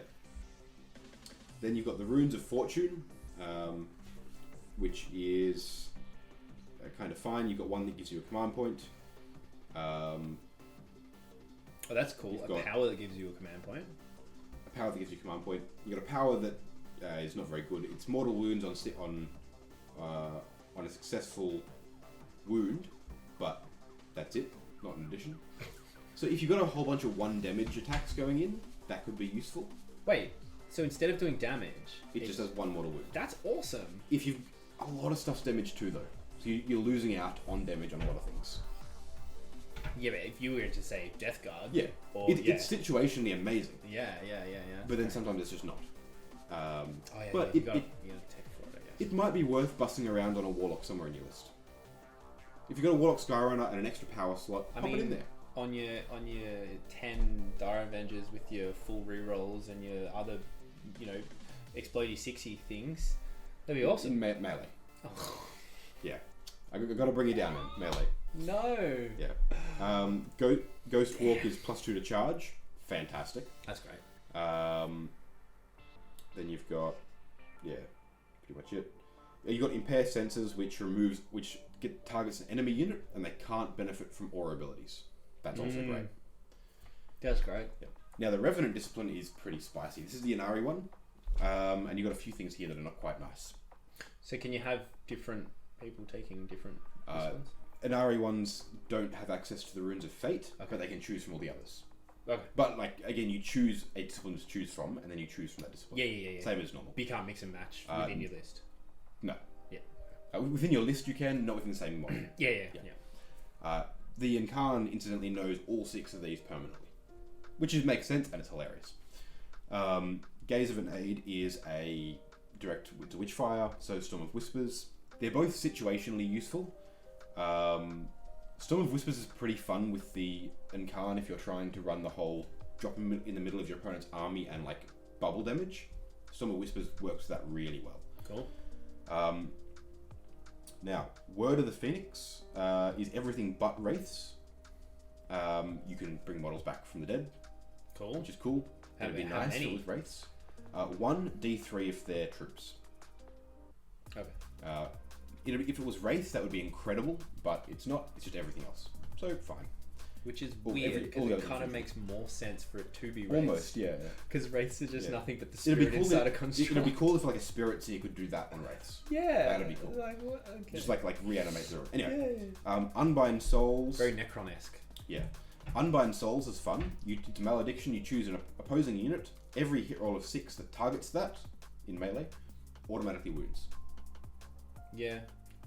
Then you've got the Runes of Fortune, which is kind of fine. You've got one that gives you a command point. Oh, that's cool. A power that gives you a command point. A power that gives you a command point. You've got a power that is not very good. It's mortal wounds on a successful wound, but that's it. Not an addition. So if you've got a whole bunch of 1 damage attacks going in, that could be useful. Wait. So instead of doing damage, it just does 1 mortal wound. That's awesome. If you've a lot of stuff's damage too, though, so you're losing out on damage on a lot of things. Yeah, but if you were to say Death Guard, it's situationally amazing. Yeah. But then sometimes it's just not. But you gotta take for it, I guess. It might be worth busting around on a Warlock somewhere in your list. If you've got a Warlock Skyrunner and an extra power slot, pop it in there. on your 10 Dire Avengers with your full rerolls and your other, explodey 60 things, that'd be awesome. In melee. Oh. Yeah. I've got to bring you down, man. Melee. No. Yeah. Ghost Walk is +2 to charge. Fantastic. That's great. Then you've got, pretty much it. You've got Impair Senses, which targets an enemy unit, and they can't benefit from aura abilities. That's also great. That's great. Yeah. Now, the Revenant Discipline is pretty spicy. This is the Aeldari one, and you've got a few things here that are not quite nice. So can you have different people taking different disciplines? Aeldari ones don't have access to the Runes of Fate, but they can choose from all the others. Okay. But, again, you choose a discipline to choose from, and then you choose from that discipline. Yeah. Same as normal. But you can't mix and match within your list. No. Yeah. Within your list you can, not within the same model. Yeah. The Incarn, incidentally, knows all 6 of these permanently, which makes sense, and it's hilarious. Gaze of an Aid is a direct to Witchfire, so Storm of Whispers. They're both situationally useful. Storm of Whispers is pretty fun with the Incarn if you're trying to run the whole drop in the middle of your opponent's army and bubble damage. Storm of Whispers works with that really well. Cool. Now, Word of the Phoenix is everything but Wraiths. You can bring models back from the dead. Cool. Which is cool. It'd be nice if it was Wraiths. 1 D3 if they're troops. Okay. If it was Wraiths, that would be incredible, but it's not. It's just everything else. So, fine. Which is weird, because it kind of makes more sense for it to be Wraiths. Almost, yeah. Because Wraiths are just nothing but the spirit inside a construct. It'd be cool if a spirit seer could do that than Wraiths. Yeah. That'd be cool. What? Okay. Just reanimate zero. Anyway, Unbind Souls. Very Necron-esque. Yeah. Unbind Souls is fun. It's Malediction, you choose an opposing unit. Every hit roll of 6 that targets that in melee automatically wounds. Yeah.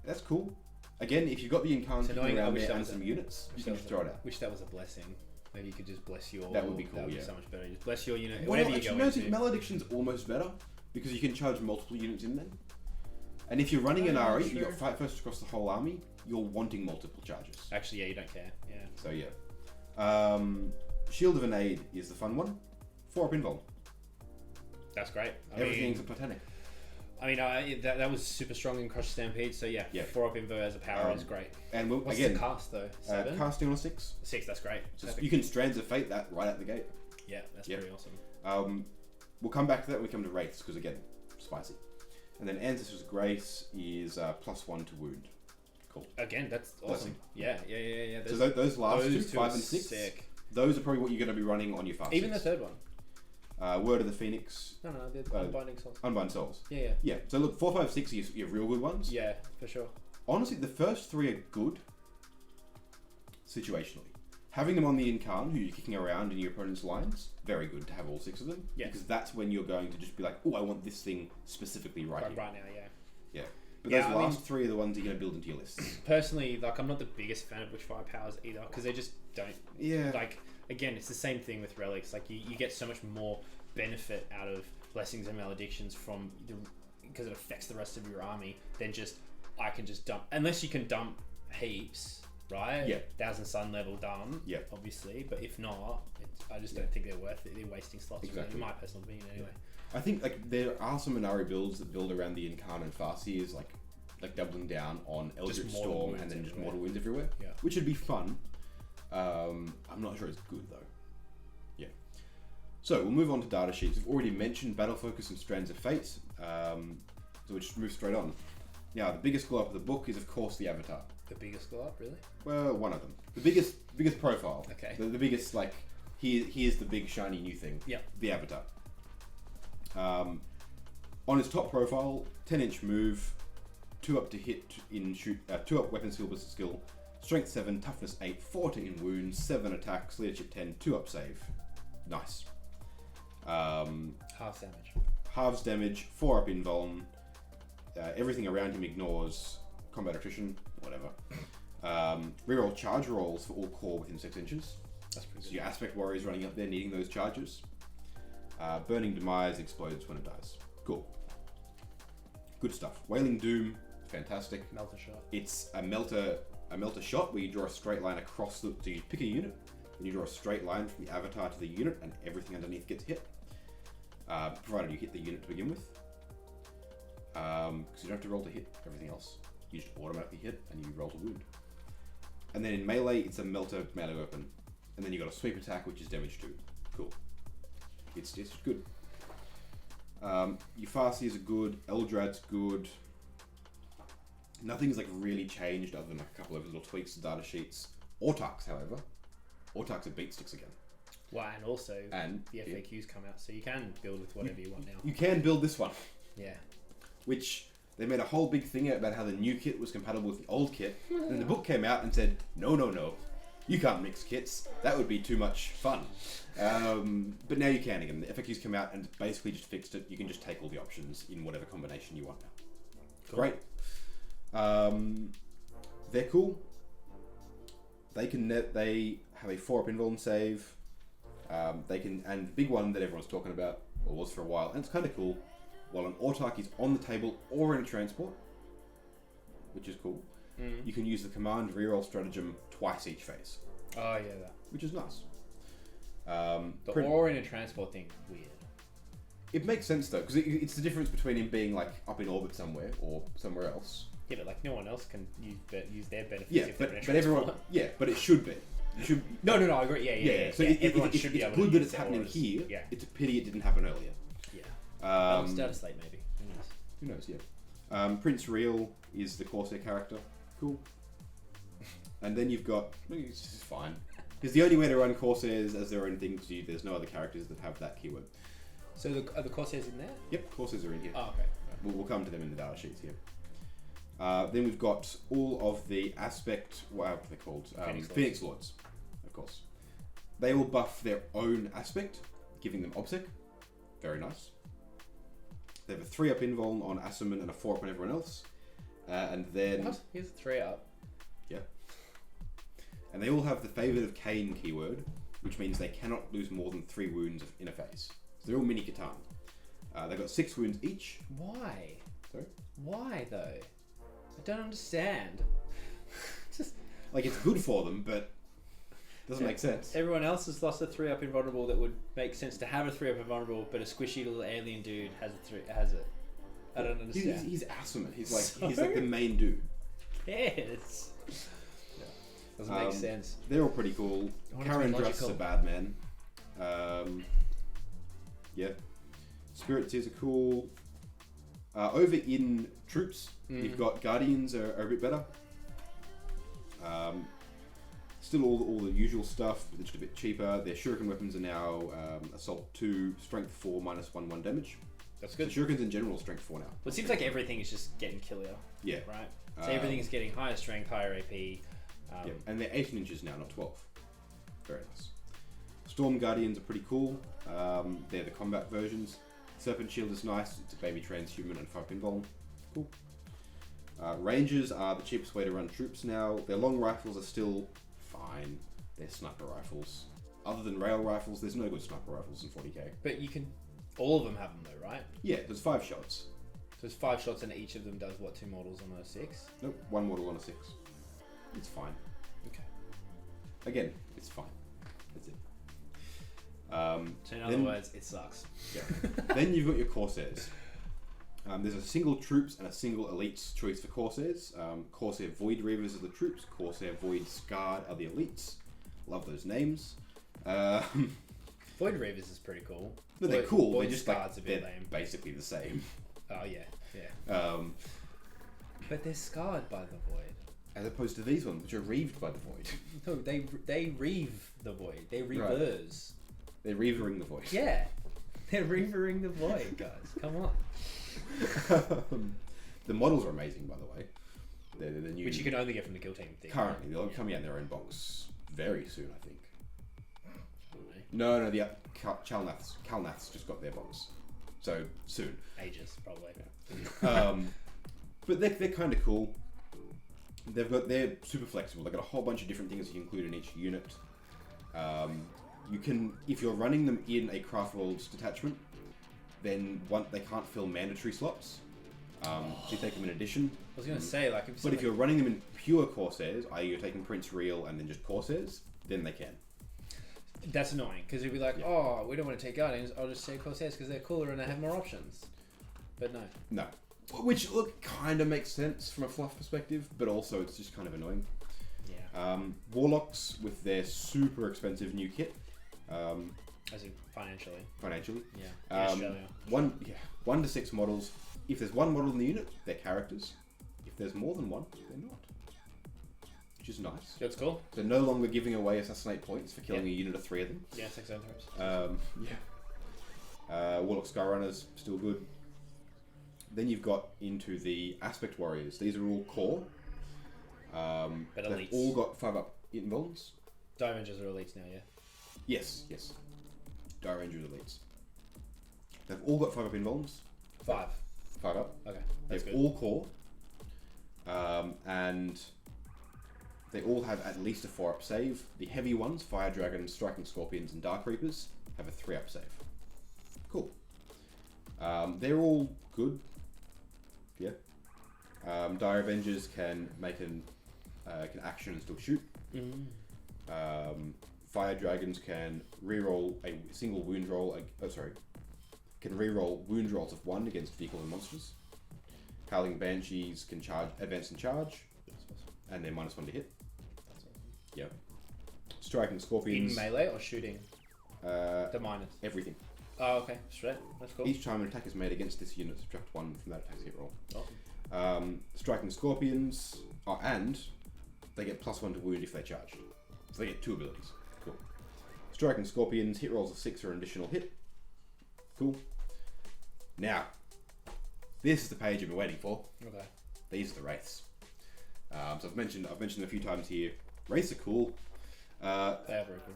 That's cool. Again, if you've got the Incarn around there and some units, you can just throw it out. Wish that was a blessing. Maybe you could just bless your... That would be cool, That would be so much better. Just bless your unit, whatever you go into. I think Malediction's almost better, because you can charge multiple units in then. And if you're running an RE, you've got Fight First across the whole army, you're wanting multiple charges. Actually, yeah, you don't care. Yeah. So, yeah. Shield of an Aid is the fun one. 4-up invuln. That's great. Everything's a Titanic. I mean, that was super strong in Crush Stampede, so yeah. 4-up invo as a power is great. And what's the cast though? 7? Casting on a 6. 6, that's great. You can Strands of Fate that right out the gate. Yeah, that's pretty awesome. We'll come back to that when we come to Wraiths, because again, spicy. And then Ancestor's Grace is +1 to wound. Cool. Again, that's awesome. Yeah. So those last two, 5 and 6, sick. Those are probably what you're going to be running on your fast. Even the third one. Word of the Phoenix. No, they're Unbinding Souls. Unbind Souls. Yeah. So look, 4, 5, 6 are your real good ones. Yeah, for sure. Honestly, the first 3 are good situationally. Having them on the Incarn, who you're kicking around in your opponent's lines, very good to have all 6 of them. Yeah. Because that's when you're going to just be like, oh, I want this thing specifically right here. Right now, yeah. Yeah. But those last 3 are the ones you're going to build into your lists. Personally, I'm not the biggest fan of Witchfire powers either, because they just don't... Yeah. Again, it's the same thing with Relics. You get so much more benefit out of Blessings and Maledictions because it affects the rest of your army than just, I can just dump... Unless you can dump heaps, right? Yeah. 1000 Sun level done, obviously. But if not, I just don't think they're worth it. They're wasting slots, really, in my personal opinion, anyway. I think there are some Minari builds that build around the Incarn and Farseers, like doubling down on Eldritch Storm and then just mortal wounds everywhere, which would be fun. I'm not sure it's good though. Yeah. So we'll move on to data sheets. We've already mentioned Battle Focus and Strands of Fate, so we'll just move straight on. Now, the biggest glow up of the book is of course the Avatar. The biggest glow up, really? Well, one of them. The biggest profile. Okay. The biggest here's the big shiny new thing. Yeah. The Avatar. On his top profile, 10-inch move, 2-up to hit in shoot, 2-up weapon skill versus skill, strength 7, toughness 8, 14 wounds, 7 attacks, leadership 10, 2-up save. Nice. Half damage. Halves damage, 4-up invuln. Everything around him ignores combat attrition, whatever. Reroll charge rolls for all core within 6 inches. That's pretty good. So your aspect warriors running up there needing those charges. Burning Demise explodes when it dies. Cool. Good stuff. Wailing Doom, fantastic. Melter shot. It's a melter shot where you draw a straight line across so you pick a unit, Then you draw a straight line from the avatar to the unit, and everything underneath gets hit, provided you hit the unit to begin with. Because you don't have to roll to hit everything else. You just automatically hit, and you roll to wound. And then in melee, it's a melter melee weapon. And then you got a sweep attack, which is damage 2. Cool. It's just good. Euphasias are good. Eldrad's good. Nothing's like really changed other than like a couple of little tweaks to data sheets. Autarchs, however. Autarchs are beat sticks again. Well, and also the FAQs come out, so you can build with whatever you want now. You can build this one. Yeah. Which they made a whole big thing about how the new kit was compatible with the old kit. And then the book came out and said, no. You can't mix kits. That would be too much fun. But now you can again. The FAQs come out and basically just fixed it. You can just take all the options in whatever combination you want now. Cool. Great. They're cool. They have a 4-up invuln save. And the big one that everyone's talking about, or was for a while, and it's kind of cool. While an Autarch is on the table or in a transport, which is cool, you can use the command reroll stratagem twice each phase. Oh yeah, that. Which is nice. The or in a transport thing, weird. It makes sense though, because it's the difference between him being like up in orbit somewhere or somewhere else. Yeah, but like no one else can use their benefits. Yeah, if they're in a but everyone. Yeah, but it should be. It should. No, I agree. Yeah. So everyone should be able to. It's good that it's happening here. Yeah. It's a pity it didn't happen earlier. Yeah. Status slate maybe. Who knows? Yeah. Prince Real is the Corsair character. Cool. And then you've got. This is fine. Because the only way to run Corsairs as their own thing, because there's no other characters that have that keyword. So are the Corsairs in there? Yep, Corsairs are in here. Oh, okay. We'll come to them in the data sheets here. Then we've got all of the aspect, what are they called? Phoenix Lords, of course. They all buff their own aspect, giving them obsec. Very nice. They have a 3-up invuln on Asserman and a 4-up on everyone else. And then... What? Here's a 3-up. Yeah. And they all have the Favoured of Cain keyword, which means they cannot lose more than 3 wounds in a phase. So they're all mini Catan. They've got 6 wounds each. Why? Sorry? Why though? I don't understand. Just like it's good for them, but doesn't make sense. Everyone else has lost a 3-up invulnerable that would make sense to have a 3-up invulnerable, but a squishy little alien dude has it. I don't understand. He's Asserman. He's like the main dude. Yes. Doesn't make sense. They're all pretty cool. Karen Druss is a bad man. Yeah. Spirit Tears are cool. Over in troops, you've got Guardians are a bit better. Still all the usual stuff, but they're just a bit cheaper. Their shuriken weapons are now Assault 2, Strength 4, -1/1 damage. That's good. So shurikens in general are Strength 4 now. Well, it seems like everything is just getting killier. Yeah. Right? So everything is getting higher strength, higher AP. Yeah, and they're 18 inches now, not 12. Very nice. Storm Guardians are pretty cool. They're the combat versions. Serpent Shield is nice. It's a baby transhuman and 5 invuln. Cool. Rangers are the cheapest way to run troops now. Their long rifles are still fine. They're sniper rifles. Other than rail rifles, there's no good sniper rifles in 40k. But you can... All of them have them though, right? Yeah, there's 5 shots. So there's 5 shots and each of them does what, 2 models on a 6? Nope, 1 model on a 6. It's fine. Okay. Again, it's fine. That's it. So in other words, it sucks. Yeah. Then you've got your Corsairs. There's a single troops and a single elites choice for Corsairs. Corsair Void Reavers are the troops. Corsair Void Scarred are the elites. Love those names. Void Reavers is pretty cool. No, they're cool. Void They're just Scarred's like a bit they're lame. basically the same. Oh yeah. But they're scarred by the void. As opposed to these ones, which are reaved by the void. No, they reave the void. They reverse. Right. They're reavering the void. Yeah. They're reavering the void, guys. Come on. The models are amazing, by the way. They're the new... Which you can only get from the Kill Team thing. Currently. They'll come out in their own box very soon, I think. No, the Calnaths just got their box. So, soon. Ages, probably. Yeah. But they're kind of cool. They're super flexible. They've got a whole bunch of different things you can include in each unit. You can, if you're running them in a Craft World's detachment, then they can't fill mandatory slots. So you take them in addition. I was going to say, like... If you're running them in pure Corsairs, i.e. you're taking Prince Real and then just Corsairs, then they can. That's annoying because you'd be like, oh, we don't want to take Guardians. I'll just take Corsairs because they're cooler and they have more options. But no. No. Which, look, kind of makes sense from a fluff perspective, but also it's just kind of annoying. Yeah. Warlocks with their super expensive new kit. As in financially. Financially. Yeah. In Australia. 1 to 6 models. If there's one model in the unit, they're characters. If there's more than one, they're not. Which is nice. That's cool. They're no longer giving away assassinate points for killing a unit of 3 of them. Yeah, 6 zone throws. Warlock Skyrunners, still good. Then you've got into the Aspect Warriors. These are all core. But they've elites. all got 5-up invulns. Dire Rangers are elites now, yeah? Yes. Dire Rangers elites. They've all got 5-up invulns. 5. 5-up. Okay, that's They're good. all core. And they all have at least a 4-up save. The heavy ones, Fire Dragons, Striking Scorpions, and Dark Reapers, have a 3-up save. Cool. They're all good. Yeah. Dire Avengers can make can action and still shoot. Fire Dragons can reroll a single wound roll. Can reroll wound rolls of 1 against vehicles and monsters. Howling Banshees can advance and charge, and they're -1 to hit. That's awesome. Yep. Striking Scorpions. In melee or shooting? The minus. Everything. Oh, okay. Straight. That's cool. Each time an attack is made against this unit, subtract 1 from that attack's hit roll. Awesome. Striking Scorpions, and they get +1 to wound if they charge. So they get 2 abilities. Cool. Striking Scorpions, hit rolls of 6 are an additional hit. Cool. Now, this is the page I've been waiting for. Okay. These are the Wraiths. So I've mentioned them a few times here. Wraiths are cool. They are very cool.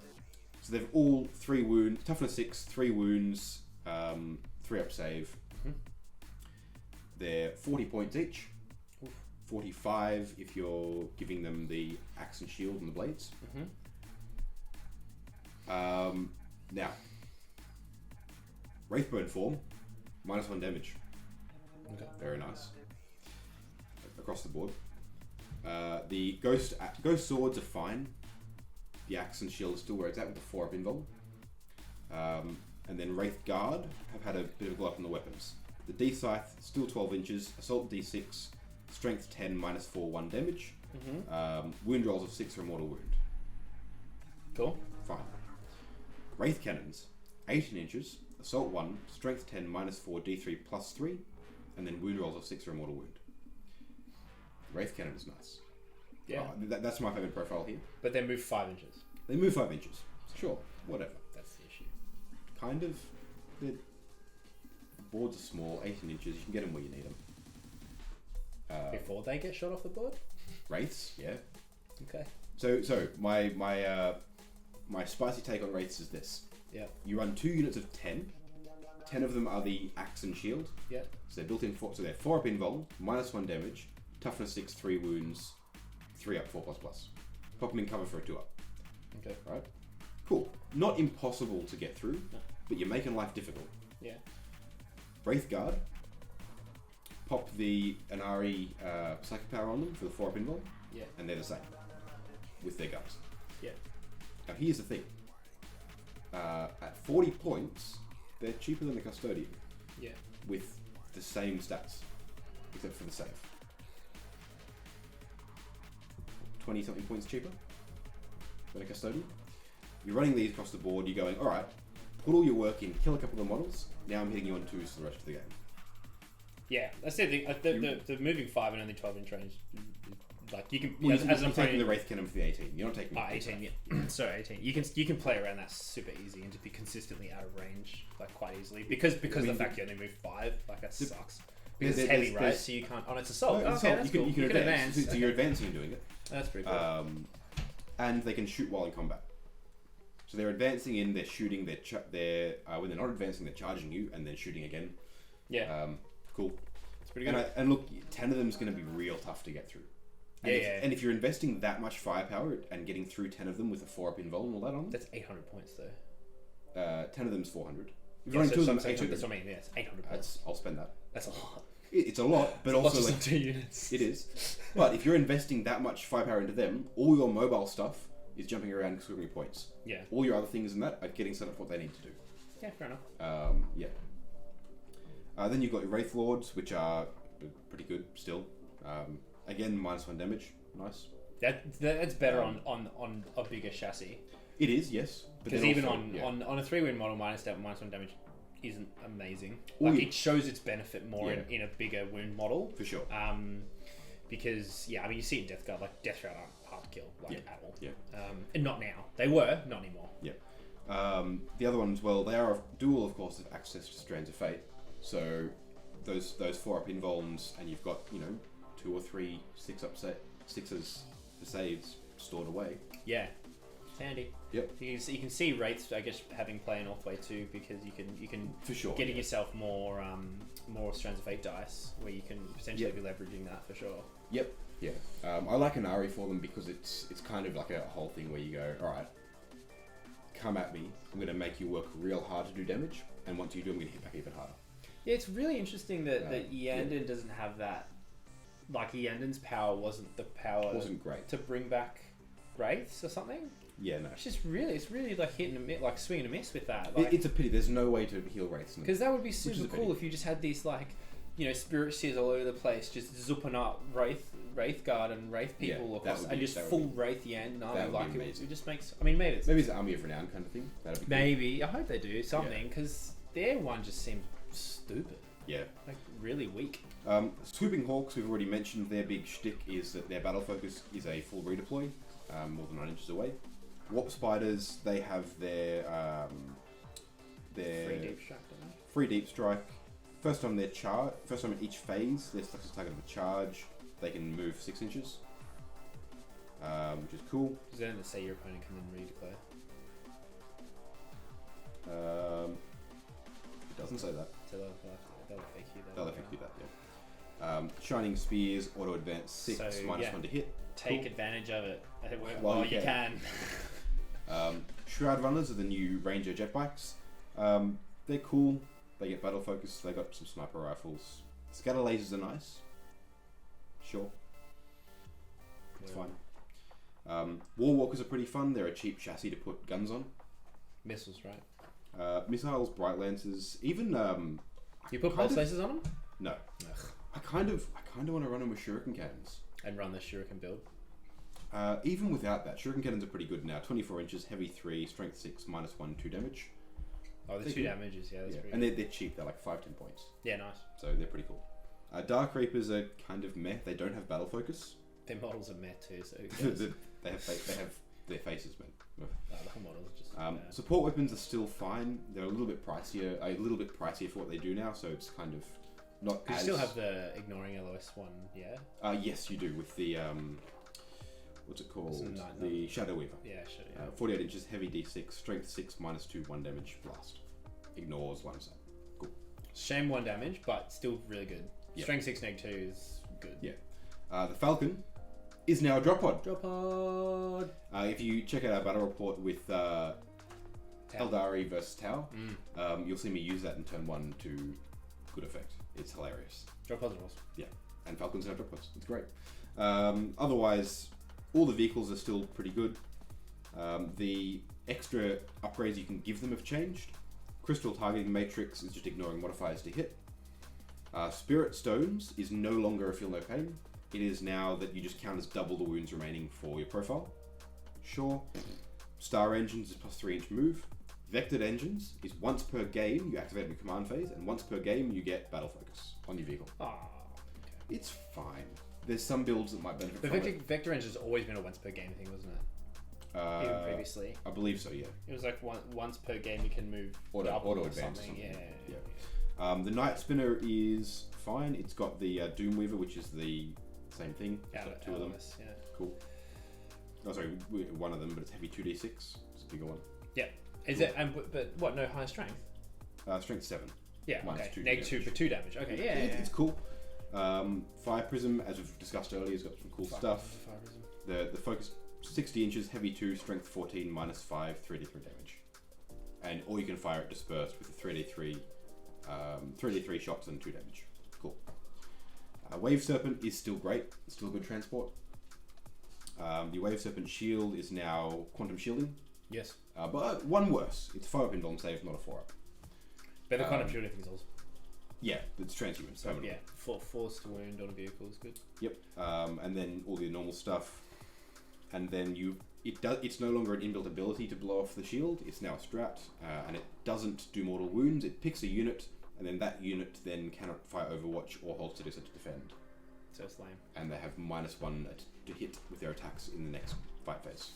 So they've all 3 wounds, toughness 6, 3 wounds, 3-up save. They're 40 points each. Oof. 45 if you're giving them the axe and shield and the blades. Now, Wraithbone form, -1 damage. Okay. Very nice. Across the board. The ghost swords are fine. The axe and shield is still where it's at with the 4-up invuln. And then Wraith Guard have had a bit of a glow up on the weapons. The D-Scythe, still 12 inches, Assault D6, Strength 10, -4, 1 damage. Wound rolls of 6 or mortal wound. Cool. Fine. Wraith Cannons, 18 inches, Assault 1, Strength 10, -4, D3, +3, and then wound rolls of 6 or mortal wound. Wraith Cannon is nice. Yeah. That's my favourite profile here. But they move 5 inches. They move 5 inches. Sure, whatever. That's the issue. Kind of. The boards are small, 18 inches. You can get them where you need them. Before they get shot off the board? Wraiths, yeah. Okay. So my spicy take on Wraiths is this. Yeah. You run 2 units of 10. 10 of them are the axe and shield. Yeah. So they're built in so they're 4-up invuln, -1 damage, toughness 6, 3 wounds, 3-up, 4++. Pop them in cover for a 2-up. Okay. Right? Cool. Not impossible to get through, No. but you're making life difficult. Yeah. Wraith Guard. Pop the Anari Psychic Power on them for the 4-up invuln, Yeah. and they're the same with their guns. Yeah. Now here's the thing. At 40 points, they're cheaper than the Custodian Yeah. with the same stats, except for the save. 20 something points cheaper than a Custodian. You're running these across the board, you're going, alright, put all your work in, kill a couple of models, now I'm hitting you on 2s for the rest of the game. Yeah, that's the thing. The moving 5 and only 12-inch range, like you can. Well, as an you're taking opponent, the Wraith Cannon for the 18. You're not taking 18. Yeah, sorry, 18. You can play around that super easy and just be consistently out of range like quite easily because the fact you only move 5 like that sucks. Because it's heavy, right? So you can't. Oh, it's assault. No, Okay, that's cool. you can advance. So Okay. you're advancing and doing it. That's pretty cool. And they can shoot while in combat. So they're advancing in, they're shooting, they're when they're not advancing, they're charging you and then shooting again. Yeah. Cool. It's pretty good. And look, 10 of them is going to be real tough to get through. And Yeah. And if you're investing that much firepower and getting through 10 of them with a 4-up invuln and all that on them, That's 800 points though. 10 of them is 400. If Yeah, you're running so 2 of them, that's 800. what I mean. Yeah, it's 800 points. I'll spend that. That's a lot. It's a lot, but It's a lot also just like on 2 units. it is. But if you're investing that much firepower into them, all your mobile stuff is jumping around and scoring points. Yeah. All your other things in that are getting set up for what they need to do. Yeah, fair enough. Yeah. Then you've got your Wraith Lords, which are pretty good still. Again, -1 damage. Nice. That's better on a bigger chassis. It is, yes. Because even on a 3-win model, -1 damage isn't amazing. Ooh, Like yeah. it shows its benefit more in a bigger wound model. For sure. Because I mean you see it in Death Guard, like Death Shroud aren't hard to kill at all. Yeah. And not now. They were, not anymore. Yeah. The other ones, well, they are dual, of course, have access to Strands of Fate. So those 4-up invulns, and you've got 2 or 3 sixes for saves stored away. Yeah. It's handy. Yep. You can see Wraiths, I guess, having play in Northway too, because you can For sure. getting yourself more Strands of Fate dice, where you can potentially be leveraging that for sure. Yep. Yeah. I like Inari for them because it's kind of like a whole thing where you go, all right, come at me. I'm going to make you work real hard to do damage, and once you do, I'm going to hit back even harder. Yeah, it's really interesting that Yandon doesn't have that. Like Yandon's power wasn't the power. Wasn't great to bring back Wraiths or something. Yeah, no. It's really like hitting a miss, like swing and a miss with that. Like, it's a pity. There's no way to heal Wraiths. Because that would be super cool if you just had these like, Spirit Seers all over the place, just zipping up Wraith Guard and Wraith people across, and just full Wraith Yandon army. Like it just makes. I mean, maybe it's an Army of Renown kind of thing. That'd be maybe. Cool. I hope they do something because their one just seems stupid. Yeah. Like really weak. Swooping Hawks, we've already mentioned, their big shtick is that their battle focus is a full redeploy, more than 9 inches away. Warp Spiders, they have their free deep strike. First time in each phase, their selected target of a charge, they can move 6 inches, which is cool. Does that say your opponent can then redeploy? It doesn't say that. So they'll fake you that. They'll FAQ that, yeah. Shining Spears, auto advance 6, -1 to hit. Take advantage of it While you can. Shroud Runners are the new Ranger jet bikes. They're cool. They get battle focus. They got some sniper rifles. Scatter lasers are nice. Sure. It's fine. War Walkers are pretty fun. They're a cheap chassis to put guns on. Missiles, right? Missiles, Bright Lancers, even you put pulse lasers on them? No. Ugh. I kind of want to run them with shuriken cannons. And run the shuriken build. Even without that, shuriken cannons are pretty good now. 24 inches, heavy 3, strength 6, -1, 2 damage. Oh, the 2 damages, that's pretty and good. they're cheap. They're like 5-10 points. Yeah, nice. So they're pretty cool. Dark Reapers are kind of meh. They don't have battle focus. Their models are meh too, so they have their faces, man. the whole models are just Support weapons are still fine. They're a little bit pricier for what they do now, so it's kind of not you as... still have the ignoring LOS one, yeah? Yes, you do, with the what's it called? The Shadow Weaver. Yeah, sure. 48 inches, heavy D6, strength 6, -2, 1 damage, blast. Ignores one side. Cool. Shame 1 damage, but still really good. Yep. Strength 6, -2 is good. Yeah. The Falcon is now a drop pod. Drop pod. If you check out our battle report with Aeldari versus Tau, you'll see me use that in turn 1 to good effect. It's hilarious. Drop pods are awesome. Yeah, and Falcons now drop pods. It's great. Otherwise, all the vehicles are still pretty good. The extra upgrades you can give them have changed. Crystal Targeting Matrix is just ignoring modifiers to hit. Spirit Stones is no longer a Feel No Pain. It is now that you just count as double the wounds remaining for your profile. Sure. Star Engines is +3 inch move. Vectored Engines is once per game you activate in command phase, and once per game you get battle focus on your vehicle. Okay. It's fine. There's some builds that might benefit from it. Vector Engine's always been a once per game thing, wasn't it? Even previously. I believe so, yeah. It was like once per game you can move auto advance or something. Yeah. The Night Spinner is fine. It's got the Doomweaver, which is the same thing. It's got 2 of them. Yeah. Cool. Oh, sorry, one of them, but it's heavy 2d6. It's a bigger one. Yeah. Is it? But what? No high strength. Strength 7. Yeah. Minus Okay. 2 -2 for 2 damage. Okay. Yeah. It's cool. Fire Prism, as we've discussed earlier, has got some cool stuff. The focus 60 inches, heavy 2, strength 14, -5, 3d3 damage, and or you can fire it dispersed with a 3d3 shots and 2 damage. Cool. Wave Serpent is still great. It's still a good transport. The Wave Serpent Shield is now Quantum Shielding. Yes. But one worse. It's a 5-up Indolent save, not a 4-up. But the Quantum Shielding thing is also... Yeah, it's transhuman. So, yeah, force to wound on a vehicle is good. Yep. And then all the normal stuff. And then it's no longer an inbuilt ability to blow off the shield. It's now a strat, and it doesn't do mortal wounds. It picks a unit, and then that unit then cannot fire Overwatch or hold citizen to defend. So it's lame. And they have -1 to hit with their attacks in the next fight phase.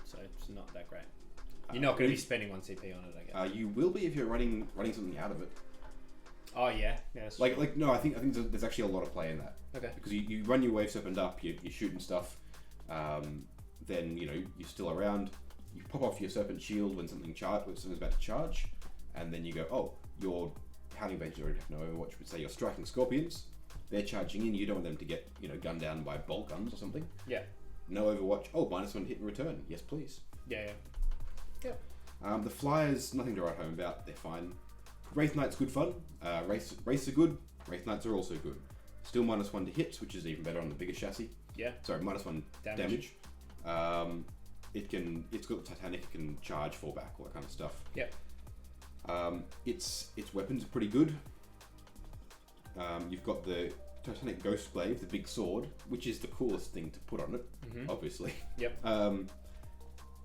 So it's not that great. You're not going to be spending 1 CP on it, I guess. You will be if you're running something out of it. Oh yeah, yeah. No, I think there's actually a lot of play in that. Okay. Because you run your Wave Serpent up, you're shooting stuff. Then you're still around. You pop off your Serpent Shield when something's about to charge, and then you go, oh, your Howling Bages already have no Overwatch. But say you're striking Scorpions, they're charging in. You don't want them to get gunned down by bolt guns or something. Yeah. No Overwatch. Oh, -1 hit and return. Yes, please. Yeah. The Flyers, nothing to write home about. They're fine. Wraith Knight's good fun. Wraiths are good. Wraith Knights are also good. Still -1 to hit, which is even better on the bigger chassis. Yeah. Sorry, -1 damage. It's got Titanic. It can charge, fall back, all that kind of stuff. Yeah. Its weapons are pretty good. You've got the Titanic Ghost Glaive, the big sword, which is the coolest thing to put on it, obviously. Yep.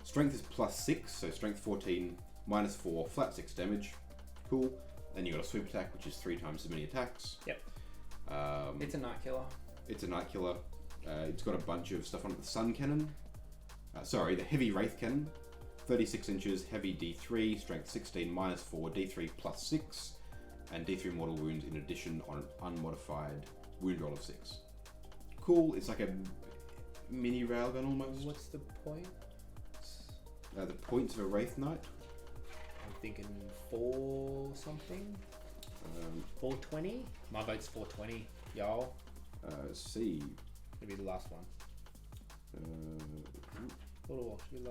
Strength is +6, so strength 14, -4, flat 6 damage. Cool. Then you got a sweep attack, which is 3 times as many attacks. Yep. It's a night killer. It's a night killer. It's got a bunch of stuff on it. The Sun Cannon. The Heavy Wraith Cannon. 36 inches, heavy D3, strength 16, -4, D3 +6, and D3 mortal wounds in addition on an unmodified wound roll of 6. Cool. It's like a mini railgun almost. What's the point? The points of a Wraith Knight. I'm thinking 4 something. 420. My vote's 420. Y'all. Let's see. Maybe the last one.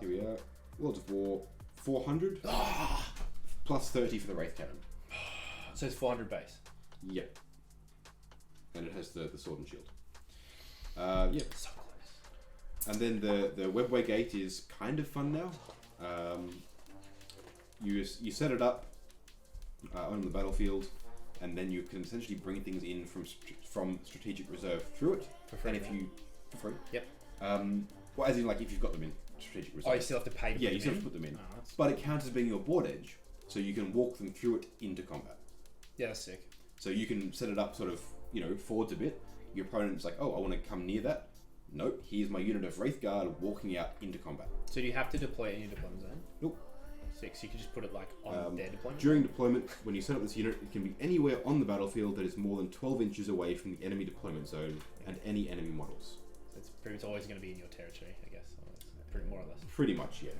Here we are. Worlds of War. 400. Plus 30 for the Wraith Cannon. So it's 400 base. Yep. And it has the sword and shield. Yep. So close. And then the Webway Gate is kind of fun now. You set it up on the battlefield, and then you can essentially bring things in from strategic reserve through it. For free. And for free. Yep. Well, as in if you've got them in strategic reserve. Oh, you still have to pay to put them in? Yeah, you still have to put them in. Oh, but it counts as being your board edge, so you can walk them through it into combat. Yeah, that's sick. So you can set it up sort of, forwards a bit. Your opponent's like, oh, I want to come near that. Nope, here's my unit of Wraith Guard walking out into combat. So do you have to deploy it in your deployment zone? Nope. Sick, so you can just put it on their deployment? During deployment, when you set up this unit, it can be anywhere on the battlefield that is more than 12 inches away from the enemy deployment zone and any enemy models. So it's pretty much always going to be in your territory, I guess. Pretty more or less. Pretty much, yeah.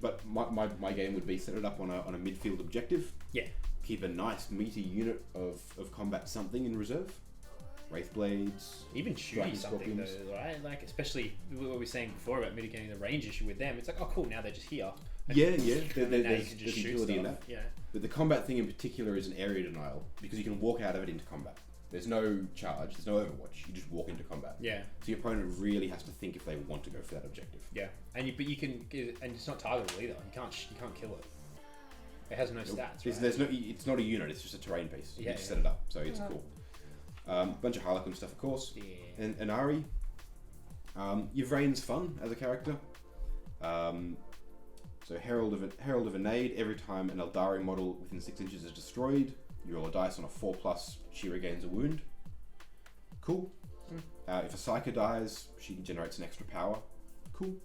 But my game would be set it up on a midfield objective. Yeah. Keep a nice meaty unit of combat something in reserve. Wraith Blades. Even shooting something though, right? Like, especially what we were saying before about mitigating the range issue with them. It's like, oh cool, now they're just here. Yeah. Now you can just shoot utility in stuff. that. Yeah. But the combat thing in particular is an area denial, because you can walk out of it into combat. There's no charge, there's no Overwatch. You just walk into combat. Yeah. So your opponent really has to think if they want to go for that objective. Yeah, and you can, and it's not targetable either. You can't kill it. It has no stats. Right? It's not a unit. It's just a terrain piece. You just set it up, so it's cool. Bunch of Harlequin stuff, of course. Yeah. And Ari. Yvraine's fun as a character. So Herald of Aeneid. Every time an Eldari model within 6 inches is destroyed, you roll a dice on a 4+. She regains a wound. Cool. If a Psyker dies, she generates an extra power. Cool.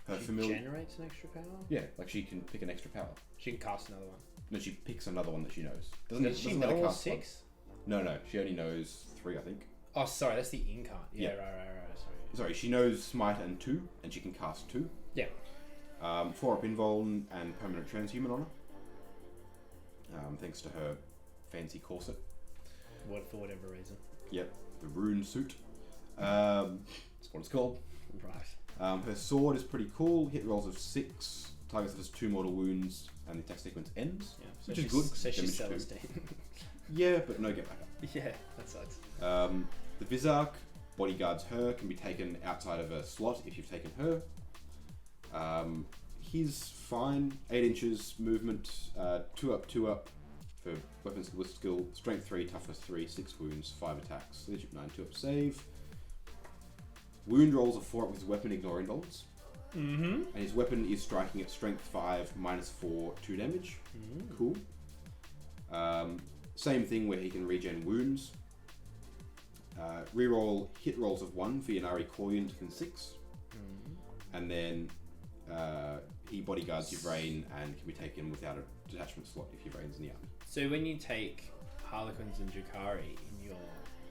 Generates an extra power? Yeah, like she can pick an extra power. She can cast another one. No, she picks another one that she knows. Does she know all 6? No, she only knows 3, I think. Oh, sorry, that's the incarn. Yeah, right. Sorry, she knows Smite and 2, and she can cast 2. Yeah. 4-up Invuln and permanent transhuman on her. Thanks to her fancy corset. For whatever reason. Yep, the rune suit. That's what it's called. Right. Her sword is pretty cool. Hit rolls of 6. Targets does 2 mortal wounds, and the attack sequence ends. Yeah, which is good. So she's Celestine. Yeah, but no get back up. Yeah, that sucks. The Vizark, bodyguards her can be taken outside of a slot if you've taken her. He's fine. 8 inches movement, 2 up for weapons with skill, strength 3, toughness 3, 6 wounds, 5 attacks, leadership 9, 2 up save. Wound rolls are 4 up with his weapon, ignoring rolls. And his weapon is striking at strength 5, -4, 2 damage. Cool. Same thing where he can regen wounds. Reroll hit rolls of 1 for Yanari Koryant and 6. And then he bodyguards Yvraine and can be taken without a detachment slot if Yvraine's in the army. So when you take Harlequins and Drukhari in your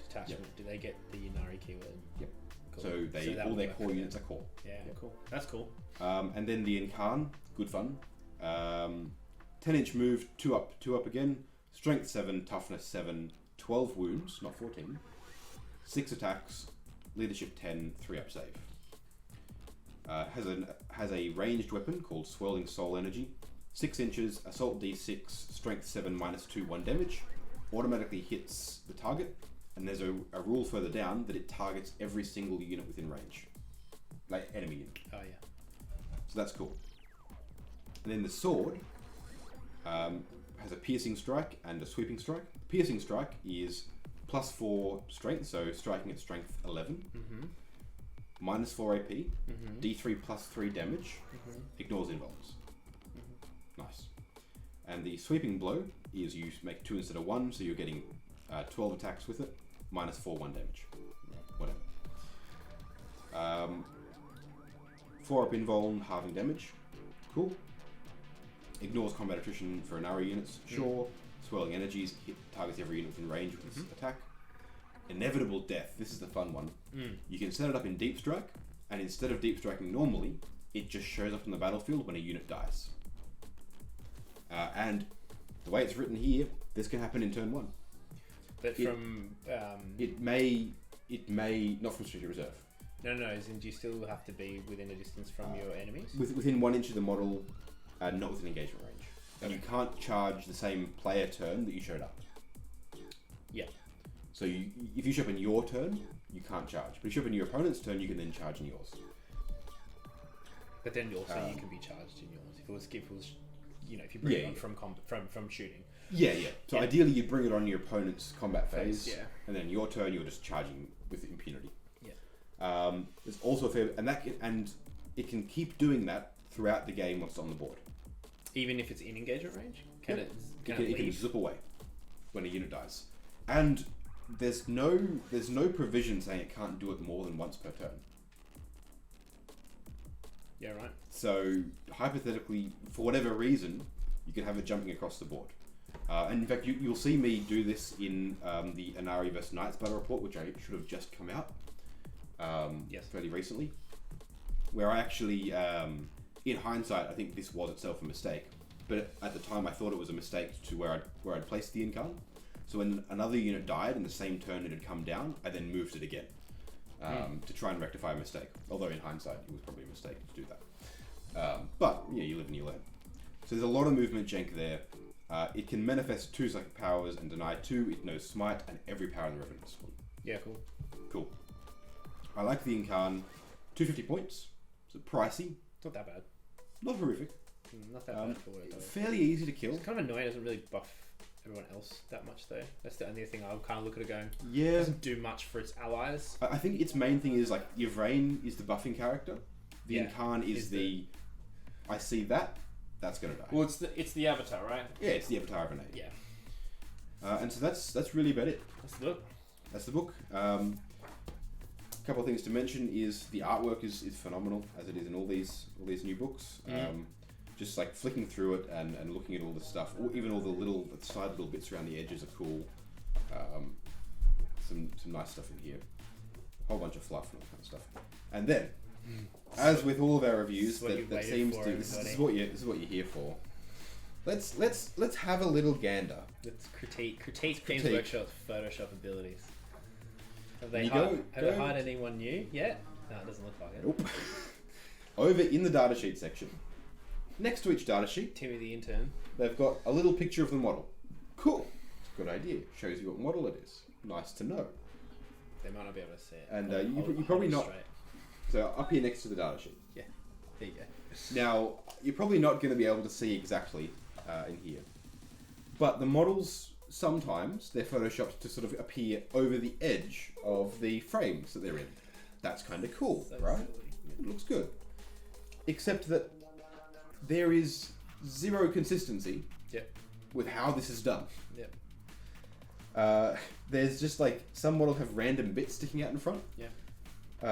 detachment, do they get the Yanari keyword? Yep. Cool. So all their core units are core. Yeah, cool. That's cool. And then the Incarn, good fun. 10-inch move, 2 up again. Strength 7, toughness 7, 12 wounds, not 14. 6 attacks, leadership 10, 3 up save. Has a ranged weapon called Swirling Soul Energy. 6 inches, assault d6, strength 7, -2, 1 damage. Automatically hits the target. And there's a rule further down that it targets every single unit within range. Like enemy unit. Oh yeah. So that's cool. And then the sword has a piercing strike and a sweeping strike. Piercing strike is +4 strength, so striking at strength 11. -4 AP, D3 +3 damage, ignores invulns. Nice. And the sweeping blow is you make 2 instead of 1, so you're getting 12 attacks with it, -4, 1 damage. Whatever. 4 up invuln, halving damage. Cool. Ignores combat attrition for Inari units. Sure. Swirling energies, targets every unit within range with this attack. Inevitable death. This is the fun one. You can set it up in deep strike, and instead of deep striking normally, it just shows up on the battlefield when a unit dies. And the way it's written here, this can happen in turn 1. But from it may not from Strategic Reserve. No, as in, do you still have to be within a distance from your enemies? Within 1 inch of the model, not within engagement range. And you can't charge the same player turn that you showed up. Yeah. So if you show up in your turn, you can't charge. But if you show up in your opponent's turn, you can then charge in yours. But then also you can be charged in yours. If you bring it on from shooting. Yeah. So ideally you bring it on your opponent's combat phase. Yeah. And then your turn, you're just charging with impunity. Yeah. There's also a fair, and it can keep doing that throughout the game once it's on the board. Even if it's in engagement range? Can it can zip away when a unit dies. And there's no provision saying it can't do it more than once per turn. Yeah, right. So hypothetically, for whatever reason, you can have it jumping across the board. And in fact, you'll see me do this in the Inari vs Knights battle report, which I should have just come out fairly recently, where I actually, in hindsight, I think this was itself a mistake. But at the time, I thought it was a mistake to where I'd placed the Incarn. So when another unit died in the same turn it had come down, I then moved it again to try and rectify a mistake. Although in hindsight, it was probably a mistake to do that. But yeah, you live and you learn. So there's a lot of movement jank there. It can manifest 2 psychic powers and deny 2. It knows Smite and every power in the Revenant Squad. Yeah, cool. I like the Incarn. 250 points. It's pricey. It's not that bad. Not horrific. Not that bad for it, though. Fairly easy to kill. It's kind of annoying. It doesn't really buff everyone else that much, though. That's the only thing I'll kind of look at it going. Yeah. It doesn't do much for its allies. I think its main thing is like Yvraine is the buffing character. The Incarn is the I see that's gonna die. Well, it's the avatar, right? Yeah, it's the avatar of an aid. Yeah. And so that's really about it. That's the book. A couple of things to mention is the artwork is phenomenal, as it is in all these new books. Just like flicking through it and looking at all the stuff, or even all the side little bits around the edges are cool. Some nice stuff in here. A whole bunch of fluff and all kind of stuff. And then, as with all of our reviews, that seems to this is what you're here for. Let's have a little gander. Let's critique Games Workshop's Photoshop abilities. Have they hired anyone new yet? No, it doesn't look like it. Nope. Over in the datasheet section, next to each datasheet, Timmy the intern, they've got a little picture of the model. Cool. It's a good idea. Shows you what model it is. Nice to know. They might not be able to see it. And Hold you're probably it not. straight. So up here next to the data sheet. Yeah, there you go. Now you're probably not going to be able to see exactly in here, but the models sometimes they're photoshopped to sort of appear over the edge of the frames that they're in. That's kind of cool, So right? silly. It looks good, except that there is zero consistency Yep. with how this is done. Yep. There's just like some models have random bits sticking out in front. Yeah. I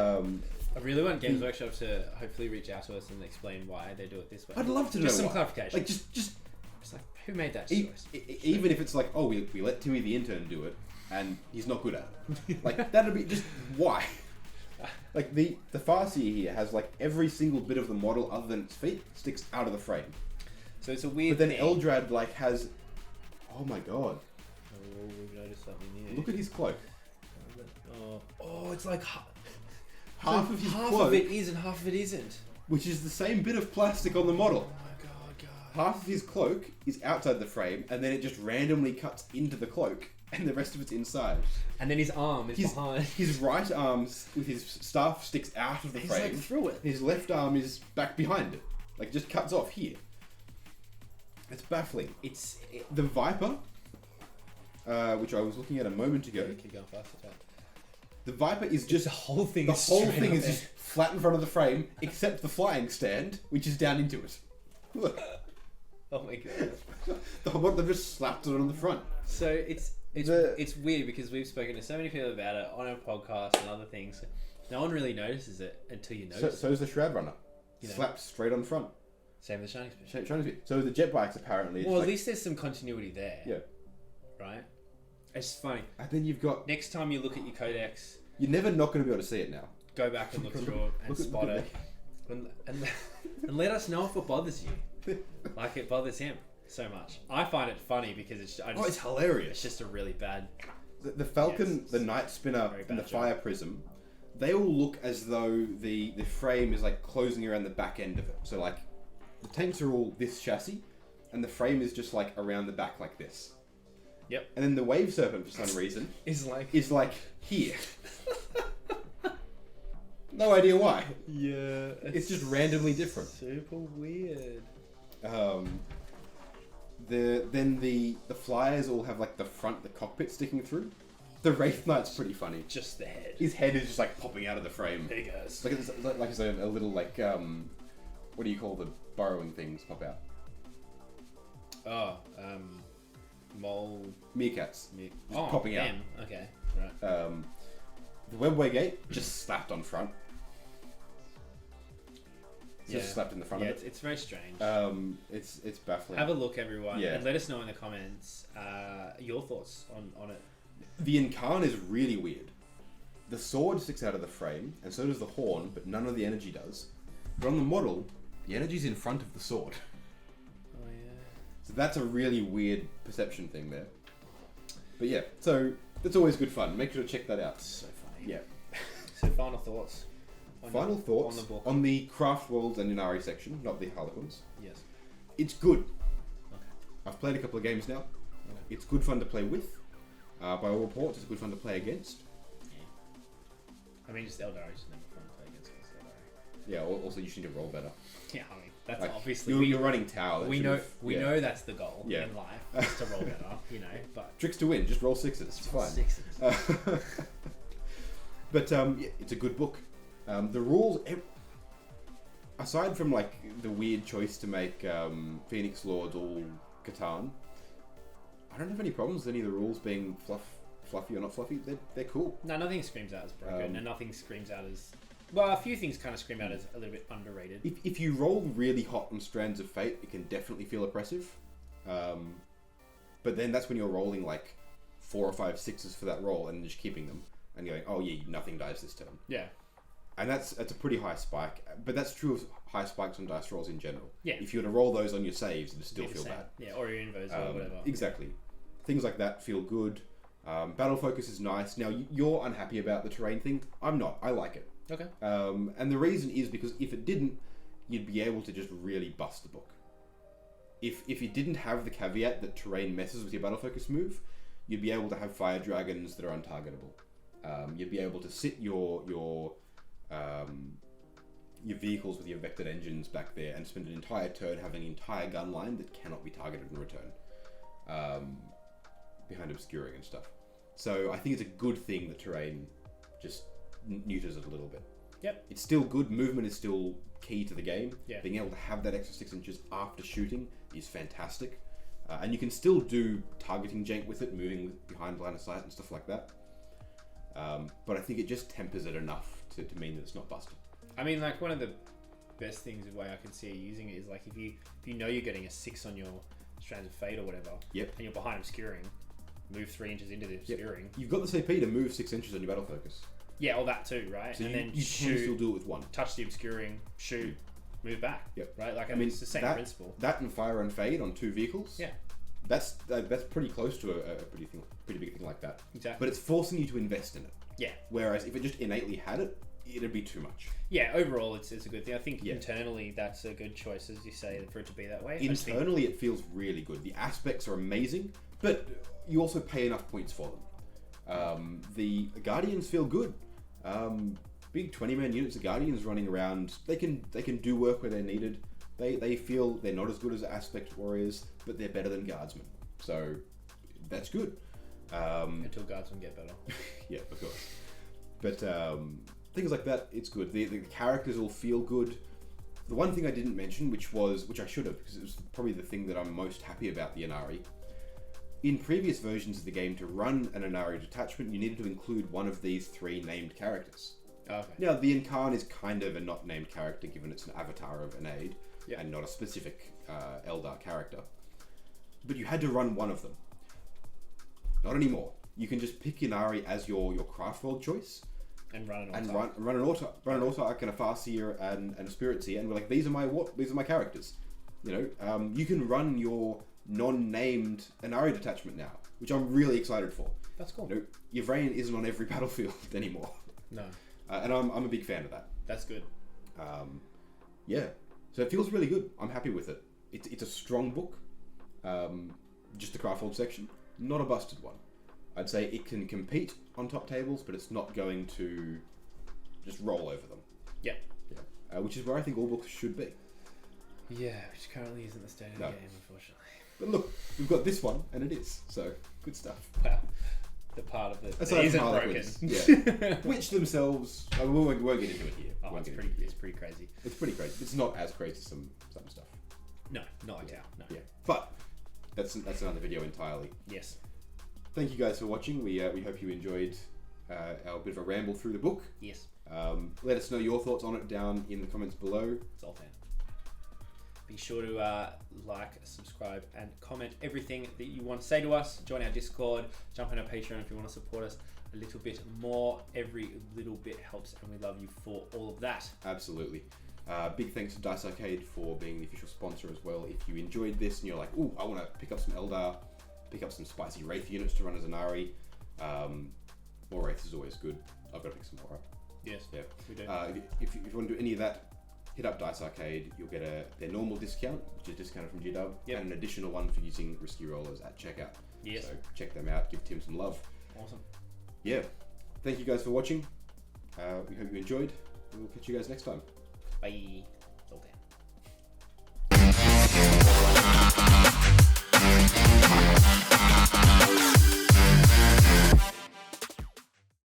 I really want Games Workshop to hopefully reach out to us and explain why they do it this way. I'd love to know just some why. clarification. Like just It's like, who made that E- choice? even if it's like, oh, we let Timmy the intern do it, and he's not good at it. Like, that'd be just, why? Like, the Farseer here has, like, every single bit of the model other than its feet sticks out of the frame. So it's a weird But then thing. Eldrad, like, has, oh my god, Oh, we've noticed something new. look at his cloak. Oh, it's like Half of his half cloak, of it is and half of it isn't. which is the same bit of plastic on the model. Oh my god. Half of his cloak is outside the frame, and then it just randomly cuts into the cloak, and the rest of it's inside. And then his arm is behind. His right arm with his staff sticks out of the He's frame. like through it. His left arm is back behind it. Like, just cuts off here. It's baffling. The Viper, which I was looking at a moment ago. Keep going fast. The Viper is just... The whole thing The is whole straight thing up is there. just flat in front of the frame, except the flying stand, which is down into it. Look. Oh my god. They've just slapped it on the front. So it's weird because we've spoken to so many people about it on our podcast and other things. No one really notices it until you notice. So is the Shroud Runner. You know. Slapped straight on front. Same with the Shining Spear. Shining Spear. So the jet bikes apparently. Well, at least there's some continuity there. Yeah. Right? It's funny. And then you've got... Next time you look at your Codex, You're never not going to be able to see it now. go back and look through it and spot it. And let us know if it bothers you. Like it bothers him so much. I find it funny because It's hilarious. it's just a really bad... The Falcon, Yes, the Night Spinner, very and the bad Fire Prism, they all look as though the frame is like closing around the back end of it. So like, the tanks are all this chassis, and the frame is just like around the back like this. Yep. And then the Wave Serpent, for some reason, Is like... is like here. No idea why. Yeah. It's just randomly different. Super weird. Then the flyers all have like the cockpit sticking through. The Wraith Knight's pretty funny. Just the head. His head is just like popping out of the frame. There he goes. It's a little like what do you call the burrowing things pop out? Oh, mole... Meerkats. Oh, popping out. them. Okay, right. The Webway Gate just slapped on front. Just slapped in the front of it. It's very strange. It's baffling. Have a look, everyone, Yeah. and let us know in the comments your thoughts on it. The Incarn is really weird. The sword sticks out of the frame, and so does the horn, but none of the energy does. But on the model, the energy's in front of the sword. Oh yeah. So that's a really weird perception thing there. But yeah, so that's always good fun. Make sure to check that out. So funny. Yeah. So final thoughts. Final thoughts on the book. on the Craft Worlds and Inari section, not the Harlequins. Yes. It's good. Okay. I've played a couple of games now. It's good fun to play with. By all reports, it's good fun to play against. I mean, just Eldari is never fun to play against Eldari. Yeah. Also, you just need to roll better. Yeah, I mean that's Like, obviously you're running tower. that we should know have- we yeah. know that's the goal Yeah. in life, is to roll better, you know. But Tricks to win. Just roll sixes. It's fine. sixes. But yeah, it's a good book. The rules, aside from like the weird choice to make Phoenix Lords all Catan, I don't have any problems with any of the rules being fluffy or not fluffy. They're cool. No, nothing screams out as broken, and nothing screams out as... Well, a few things kind of scream out as a little bit underrated. If you roll really hot on Strands of Fate, it can definitely feel oppressive. But then that's when you're rolling like 4 or 5 sixes for that roll and just keeping them. And you're going, oh yeah, nothing dies this turn. Yeah. And that's a pretty high spike. But that's true of high spikes on dice rolls in general. Yeah. If you were to roll those on your saves, it'd still Be the feel same. bad. Yeah, or your invos or whatever. Exactly. Things like that feel good. Battle focus is nice. Now, you're unhappy about the terrain thing. I'm not. I like it. Okay. And the reason is because if it didn't, you'd be able to just really bust the book. If it didn't have the caveat that terrain messes with your battle focus move, you'd be able to have fire dragons that are untargetable. You'd be able to sit your vehicles with your vectored engines back there and spend an entire turn having an entire gun line that cannot be targeted in return, behind obscuring and stuff. So I think it's a good thing that terrain just neuters it a little bit. Yep. It's still good. Movement is still key to the game. Yeah. Being able to have that extra 6 inches after shooting is fantastic. And you can still do targeting jank with it, moving behind line of sight and stuff like that. But I think it just tempers it enough to mean that it's not busted. I mean, like, one of the best things, the way I can see using it is, like, if you know you're getting a 6 on your Strands of Fate or whatever, yep, and you're behind obscuring, move 3 inches into the obscuring. Yep. You've got the CP to move 6 inches on your battle focus. Yeah, all that too, right? So and you then can shoot, still do it with 1. touch the obscuring, shoot, move back. Yep. Right? Like, I mean, it's the same principle. That and Fire and Fade on 2 vehicles. Yeah. That's pretty close to a pretty big thing like that. Exactly. But it's forcing you to invest in it. Yeah. Whereas if it just innately had it, it'd be too much. Yeah, overall it's a good thing. I think internally that's a good choice, as you say, for it to be that way. Internally it feels really good. The aspects are amazing, but you also pay enough points for them. The Guardians feel good. Big 20-man units of Guardians running around, they can do work where they're needed. They feel they're not as good as Aspect Warriors, but they're better than Guardsmen. So that's good. Until Guardsmen get better. Yeah, of course. But things like that, it's good. The characters all feel good. The one thing I didn't mention, which I should have, because it was probably the thing that I'm most happy about the Aeldari. In previous versions of the game, to run an Aeldari detachment, you needed to include one of these 3 named characters. Okay. Now, the Incarn is kind of a not named character, given it's an avatar of an aid, yeah, and not a specific Eldar character. But you had to run one of them. Not anymore. You can just pick Aeldari as your craft world choice. And run an Autarch and a Farseer and a Spirit Seer, and we're like, these are my characters. You know, you can run your non-named Aeldari detachment now, which I'm really excited for. That's cool. You know, Yvrain isn't on every battlefield anymore. No. And I'm a big fan of that. That's good. Yeah. So it feels really good. I'm happy with it. It's a strong book. Just the craft world section, not a busted one. I'd say it can compete on top tables, but it's not going to just roll over them. Yeah. Yeah. Which is where I think all books should be. Yeah, which currently isn't the state of the game, unfortunately. But look, we've got this one, and it is. So, good stuff. Wow. The part of it that isn't broken. Yeah. Which themselves, we won't get into it here. Oh, it's pretty crazy. It's pretty crazy. It's not as crazy as some stuff. No, not like no. Yeah. But that's another video entirely. Yes. Thank you guys for watching. We hope you enjoyed our bit of a ramble through the book. Yes. Let us know your thoughts on it down in the comments below. Zoltan. Be sure to like, subscribe, and comment everything that you want to say to us. Join our Discord. Jump on our Patreon if you want to support us a little bit more. Every little bit helps, and we love you for all of that. Absolutely. Big thanks to Dice Arcade for being the official sponsor as well. If you enjoyed this and you're like, ooh, I want to pick up some Eldar, pick up some spicy Wraith units to run as an Ari. More Wraiths is always good. I've got to pick some more up. Yes, yeah, we do. If you want to do any of that, hit up Dice Arcade. You'll get their normal discount, which is discounted from GW, and an additional one for using Risky Rollers at checkout. Yes. So check them out. Give Tim some love. Awesome. Yeah. Thank you guys for watching. We hope you enjoyed. And we'll catch you guys next time. Bye.